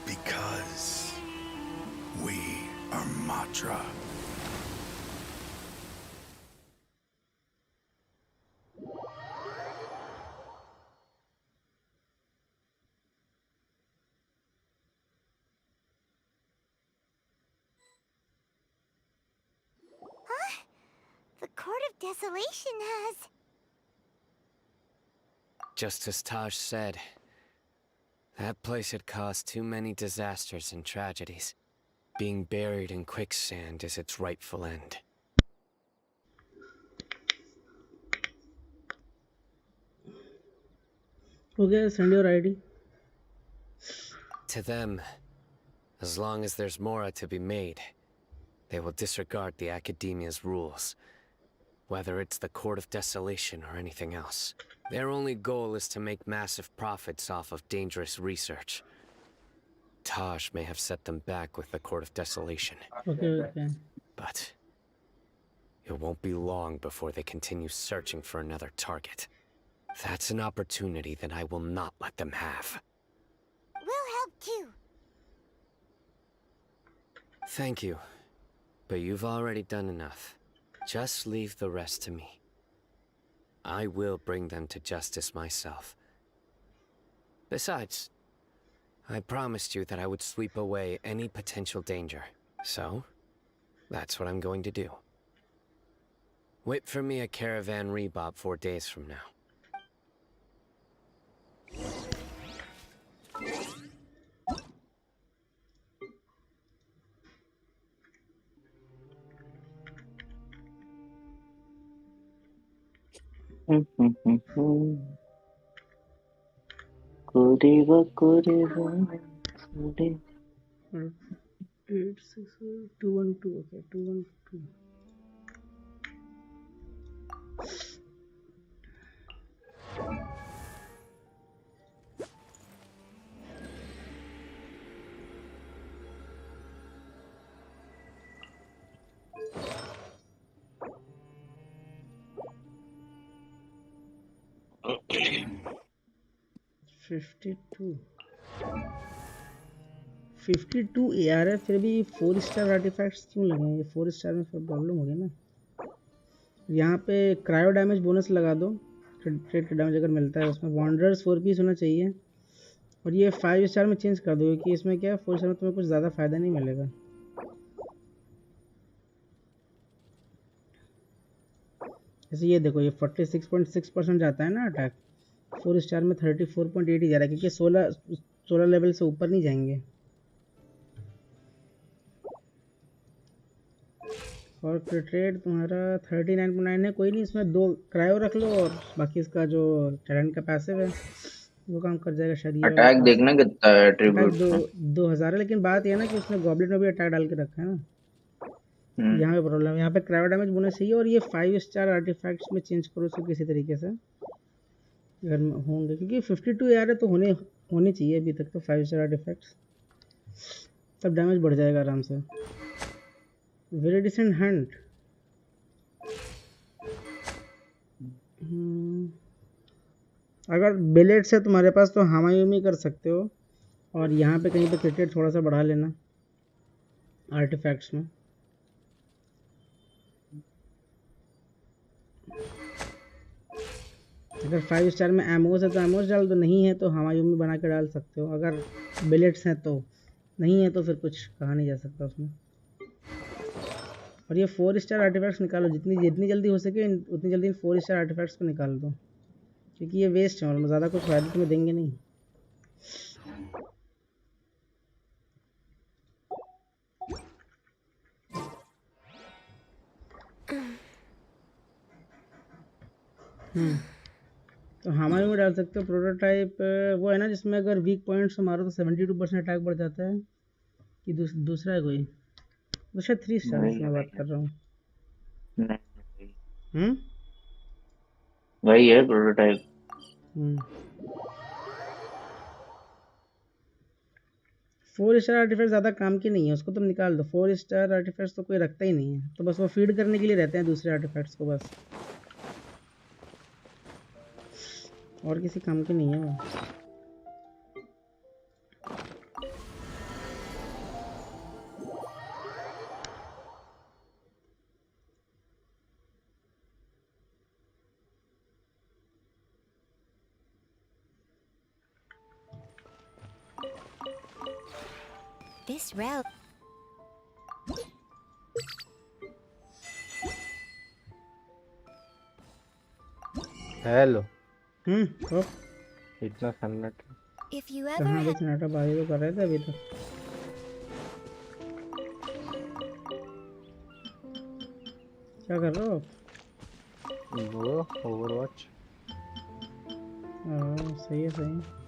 Because we are Matra. The Court of Desolation has... Just as Taj said, that place had caused too many disasters and tragedies. Being buried in quicksand is its rightful end. Okay, send your ID. To them, as long as there's Mora to be made, they will disregard the Academia's rules, whether it's the Court of Desolation or anything else. Their only goal is to make massive profits off of dangerous research. Taj may have set them back with the Court of Desolation. Okay. But it won't be long before they continue searching for another target. That's an opportunity that I will not let them have. We'll help too. Thank you, but you've already done enough. Just leave the rest to me. I will bring them to justice myself. Besides, I promised you that I would sweep away any potential danger. So, that's what I'm going to do. Wait for me at Caravan Rebob 4 days from now. Kureva, kureva, 86212. Okay, 212. $52 AR है, फिर भी 4 star artefacts क्यों लगे हैं? ये 4 star में फिर problem होगी ना। यहाँ पे क्रायो डैमेज बोनस लगा दो, क्रिट डैमेज अगर मिलता है उसमें। वॉन्डरर्स 4 पीस होना चाहिए, और ये 5 स्टार में चेंज कर दो, क्योंकि इसमें क्या है 4 स्टार में तुम्हें कुछ ज़्यादा फ़ायदा नहीं मिलेगा। जैसे ये देखो, ये 46.6% जाता है ना अटैक, 4 स्टार में 34.8 ही जा रहा है, क्योंकि 16 लेवल से ऊपर नहीं जाएंगे। और क्रिट रेट तुम्हारा 39.9 है। कोई नहीं, इसमें 2 क्रायो रख लो, और बाकी इसका जो टैलेंट का पैसिव है वो काम कर जाएगा शायद। अटैक देखना कितना है एट्रीब्यूट में? 2000 है, लेकिन बात ये है ना कि उसने गॉबलिन में भी अटैक डाल के रखा है ना। यहाँ पे प्रॉब्लम है, यहाँ पे क्रायो डैमेज बोनस चाहिए, और ये 5 स्टार आर्टिफैक्ट्स में चेंज करो इसको किसी तरीके से अगर होंगे, क्योंकि 52 यार है तो होने चाहिए अभी तक तो 5 स्टार आर्टिफैक्ट्स, तब डैमेज बढ़ जाएगा आराम से। Very decent hunt. अगर बिलेट्स है तुम्हारे पास तो हमायूमी कर सकते हो, और यहाँ पे कहीं पे क्रिकेट थोड़ा सा बढ़ा लेना आर्टिफैक्ट्स में। अगर 5 स्टार में एमोस है तो एमोस डाल दो, नहीं है तो हमायूमी बना के डाल सकते हो। अगर बिलेट्स हैं तो, नहीं है तो फिर कुछ कहा नहीं जा सकता उसमें। और ये 4 स्टार आर्टिफैक्ट्स निकालो, जितनी जल्दी हो सके उतनी जल्दी 4 स्टार आर्टिफैक्ट्स को निकाल दो, क्योंकि ये वेस्ट है और ज़्यादा कुछ फायदा तुम्हें देंगे नहीं। तो हमारे में डाल सकते हो प्रोटोटाइप, वो है ना जिसमें अगर वीक पॉइंट्स मारो तो 72% अटैक बढ़ जाता है, कि दूसरा है कोई? तो शायद 3 स्टार की मैं बात कर रहा हूँ। वही है प्रोटोटाइप। 4 स्टार आर्टिफैक्ट ज़्यादा काम की नहीं है, उसको तुम निकाल दो। 4 स्टार आर्टिफैक्ट्स तो कोई रखता ही नहीं है, तो बस वो फीड करने के लिए रहते हैं दूसरे आर्टिफैक्ट्स को बस। और किसी काम की नहीं है वो। This route. हेलो। तो इतना सन्नाटा। If you ever कहाँ भी had सन्नाटा बाजी तो कर रहे थे अभी तक। क्या कर रहे हो आप? वो ओवरवॉच। सही है सही है।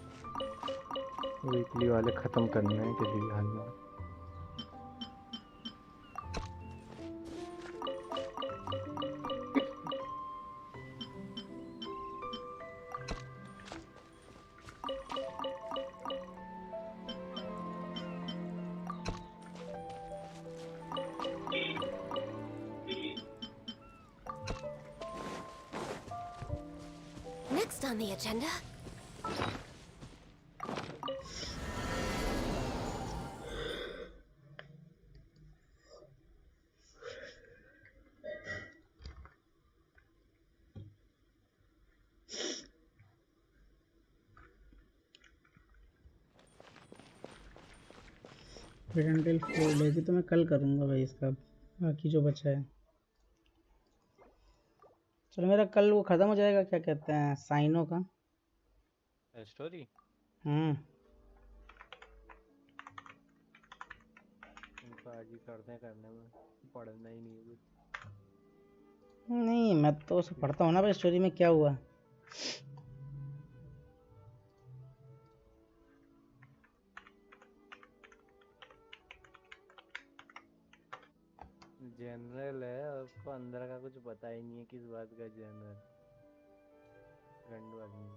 वीकली वाले खत्म करने हैं किसी भी हाल में। next on the agenda? फिर 4 डेज तो मैं कल करूँगा भाई इसका, बाकी जो बचा है। चलो मेरा कल वो ख़त्म हो जाएगा, क्या कहते हैं, साइनो का स्टोरी। इनको आज ही करने में पढ़ना ही नहीं है। नहीं, मैं तो उसे पढ़ता हूँ ना भाई, स्टोरी में क्या हुआ। जनरल है, उसको अंदर का कुछ पता ही नहीं है, किस बात का जनरल। रंडू आदमी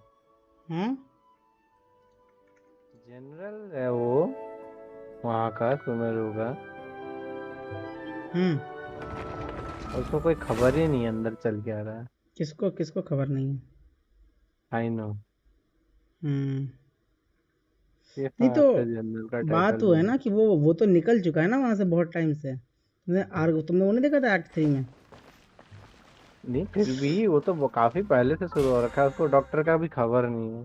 जनरल है वो, वहाँ का सुमेरु का। उसको कोई खबर ही नहीं है अंदर चल के आ रहा है। किसको किसको खबर नहीं है? I know. नहीं तो बात वो है ना कि वो तो निकल चुका है ना वहां से बहुत टाइम से। तुमने वो नहीं देखा था एक्ट 3 में? नहीं, फिर भी वो तो काफी पहले से शुरू हो रखा है, उसको डॉक्टर का भी खबर नहीं है।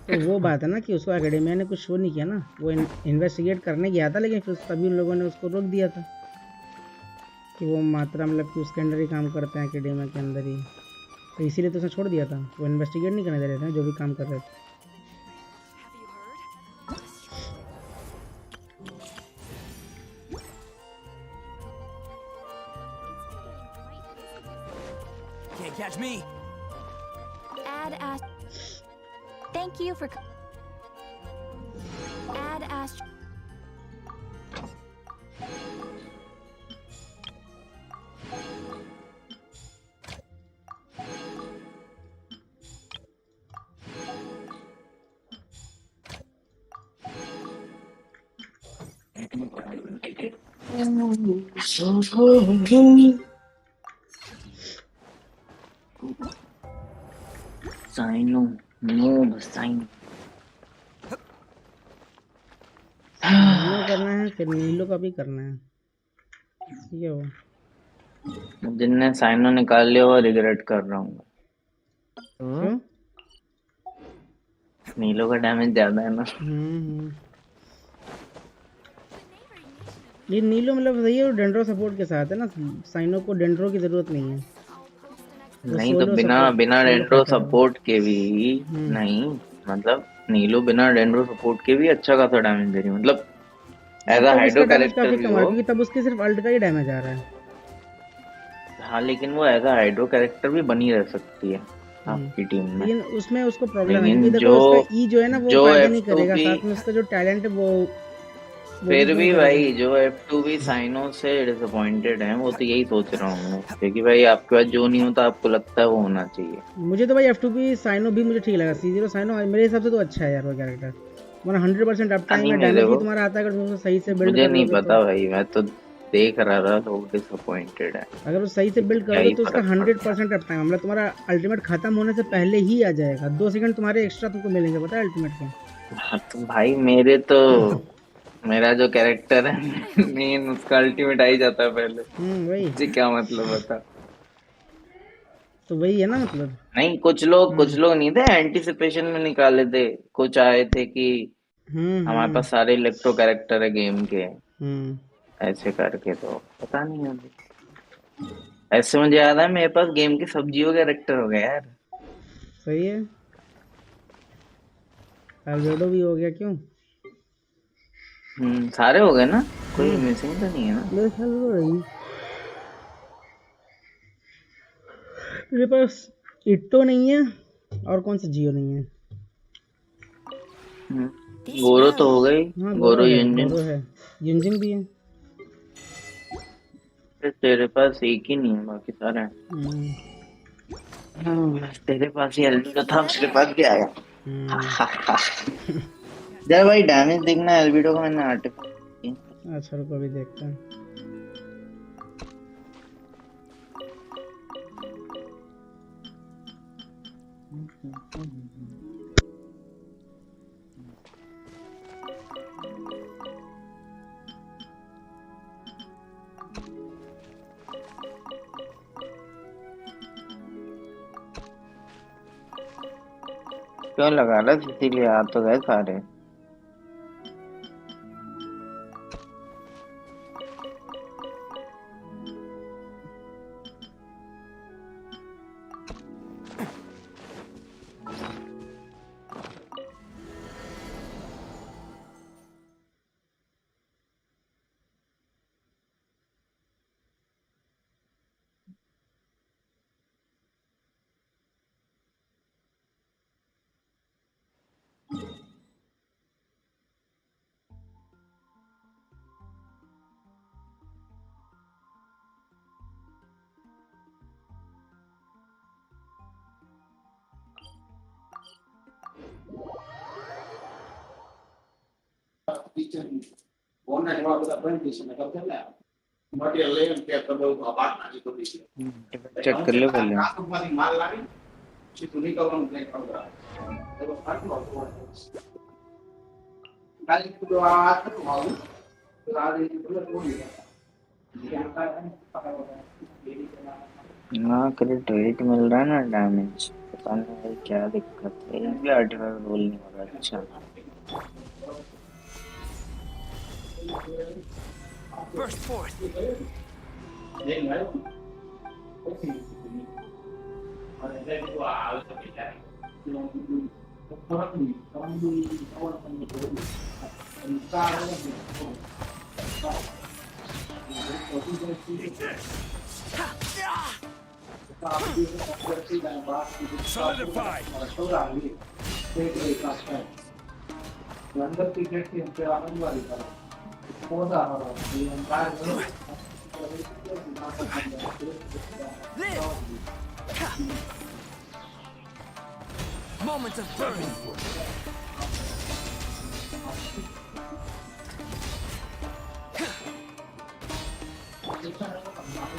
तो वो बात है ना कि उसको एकेडमिया ने कुछ शो नहीं किया ना, वो इन्वेस्टिगेट करने गया था, लेकिन फिर तभी उन लोगों ने उसको रोक दिया था कि वो मात्रा मतलब कि उसके अंदर ही काम करते हैं, एकेडमिया के अंदर ही, तो इसीलिए तो उसने छोड़ दिया था। वो इन्वेस्टिगेट नहीं करने दे रहे थे जो भी काम कर रहे थे। Can't catch me. Add Ash. Thank you for. Add Ash. साइनो नो साइन करना है, फिर नीलो का भी करना है। ठीक है, वो जिनने साइनो निकाल लिया वो रिग्रेट कर रहा हूँ। क्यों? नीलो का डैमेज ज्यादा है ना। ये नीलो मतलब सही है, वो डेंड्रो सपोर्ट के साथ है ना, साइनो को डेंड्रो की जरूरत नहीं है। नहीं तो बिना डेंड्रो सपोर्ट के भी नहीं, मतलब नीलो बिना डेंड्रो सपोर्ट के भी अच्छा खासा डैमेज दे रही है, मतलब एज अ हाइड्रो कैरेक्टर भी हो, क्योंकि तब उसके सिर्फ अल्ट का ही डैमेज आ रहा है। हाँ लेकिन वो एज अ हाइड्रो कैरेक्टर भी बनी रह सकती है आपकी टीम में। लेकिन उसमें उसको प्रॉब्लम है कि देखो उसका ई जो है ना वो फायदा नहीं करेगा, साथ में उसका जो टैलेंट है वो फिर भी भाई जो F2 भी साइनो से डिसअपॉइंटेड है, वो तो यही सोच रहा हूँ मैं, क्योंकि भाई आपके पास जो नहीं होता आपको लगता है वो होना चाहिए। मुझे तो भाई F2 भी साइनो भी मुझे ठीक लगा। C0 साइनो मेरे हिसाब से तो अच्छा है यार वो कैरेक्टर। तुम्हारा 100% अप टाइम में डैमेज भी तुम्हारा आता है अगर तुम उसको सही से बिल्ड कर लोगे। मुझे नहीं पता भाई, मैं तो देख रहा था, लोग डिसअपॉइंटेड है। अगर वो सही से बिल्ड क्या करोगे ही तो उसका फर्क पड़ता 100% अप टाइम, मतलब तुम्हारा अल्टीमेट खत्म होने से पहले ही आ जाएगा। 2 सेकंड तुम्हारे एक्स्ट्रा तुमको मिलेंगे, पता है अल्टीमेट के। है। हाँ तो भाई मेरा जो कैरेक्टर है मेन, उसका अल्टीमेट आ ही जाता है पहले। वही जी क्या मतलब बता। तो वही है ना मतलब। नहीं, कुछ लोग नहीं थे एंटिसिपेशन में निकाले थे, कुछ आए थे कि हमारे पास सारे इलेक्ट्रो कैरेक्टर है गेम के, ऐसे करके। तो पता नहीं अभी, ऐसे मुझे याद है मेरे पास गेम के सब जियो कैरेक्टर हो गए यार। सही है। अल्वेडो भी हो गया क्यों? सारे हो गए ना, कोई मिसिंग तो नहीं है ना। मेरे ख्याल में तो नहीं। मेरे पास इट्टो नहीं है, और कौन सा जियो नहीं है। गोरो तो हो गई। हाँ गोरो है, युंजिन। गोरो है, युंजिन भी है। तेरे पास एक ही नहीं है, बाकी सारे हैं। बस तेरे पास ही एल्बिडो था, उसके पास भी आया। जय भाई डैमेज देखना है एल्बिडो का, मैंने आर्टिफैक्ट। अच्छा रुको अभी देखते हैं। क्यों लगा रहा, इसीलिए आ तो गए सारे। चेक कर लो पहले। हाँ क्रिट रेट मिल रहा है ना, डैमेज पता नहीं भाई क्या दिक्कत है। ये भी आर्टिफैक्ट रोल नहीं हो रहा। अच्छा Burst forth. Solidified. Moments of birth.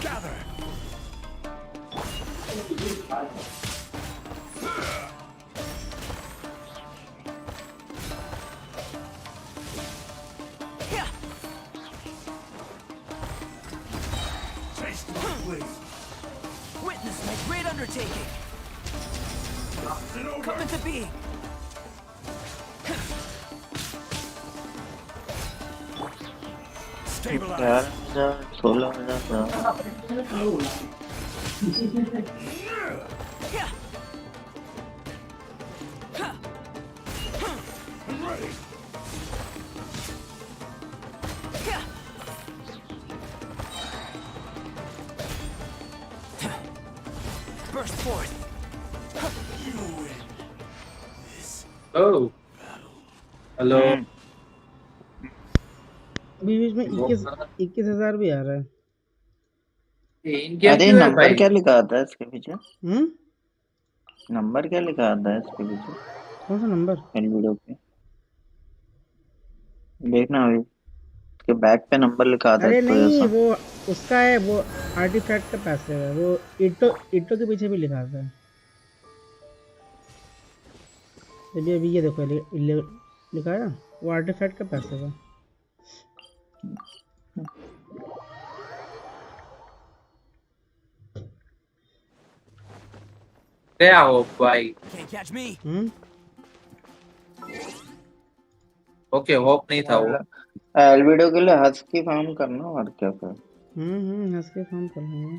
Gather. Witness my great undertaking. Come into being. Stabilize. 11,000 I'm ready. Burst forth. Oh. Hello. बीच में 21,000 भी आ रहा है। अरे नंबर क्या लिखा आता है इसके पीछे? हम्म, नंबर क्या लिखा आता है इसके पीछे? कौन सा नंबर? एलबीडो पे देखना अभी उसके बैक पे नंबर लिखा था अरे तो नहीं, ऐसा। वो उसका है, वो आर्टिफैक्ट का पैसे है, वो इटो इटो के पीछे भी लिखा था। अभी ये देखो लिखा है ना, वो आर्टिफैक्ट का पैसे है। क्या हो भाई? Can't catch me. Okay, hope नहीं था वो। एल्विडो के लिए हस्की फार्म करना और क्या कर। हंस के काम कर लेंगे।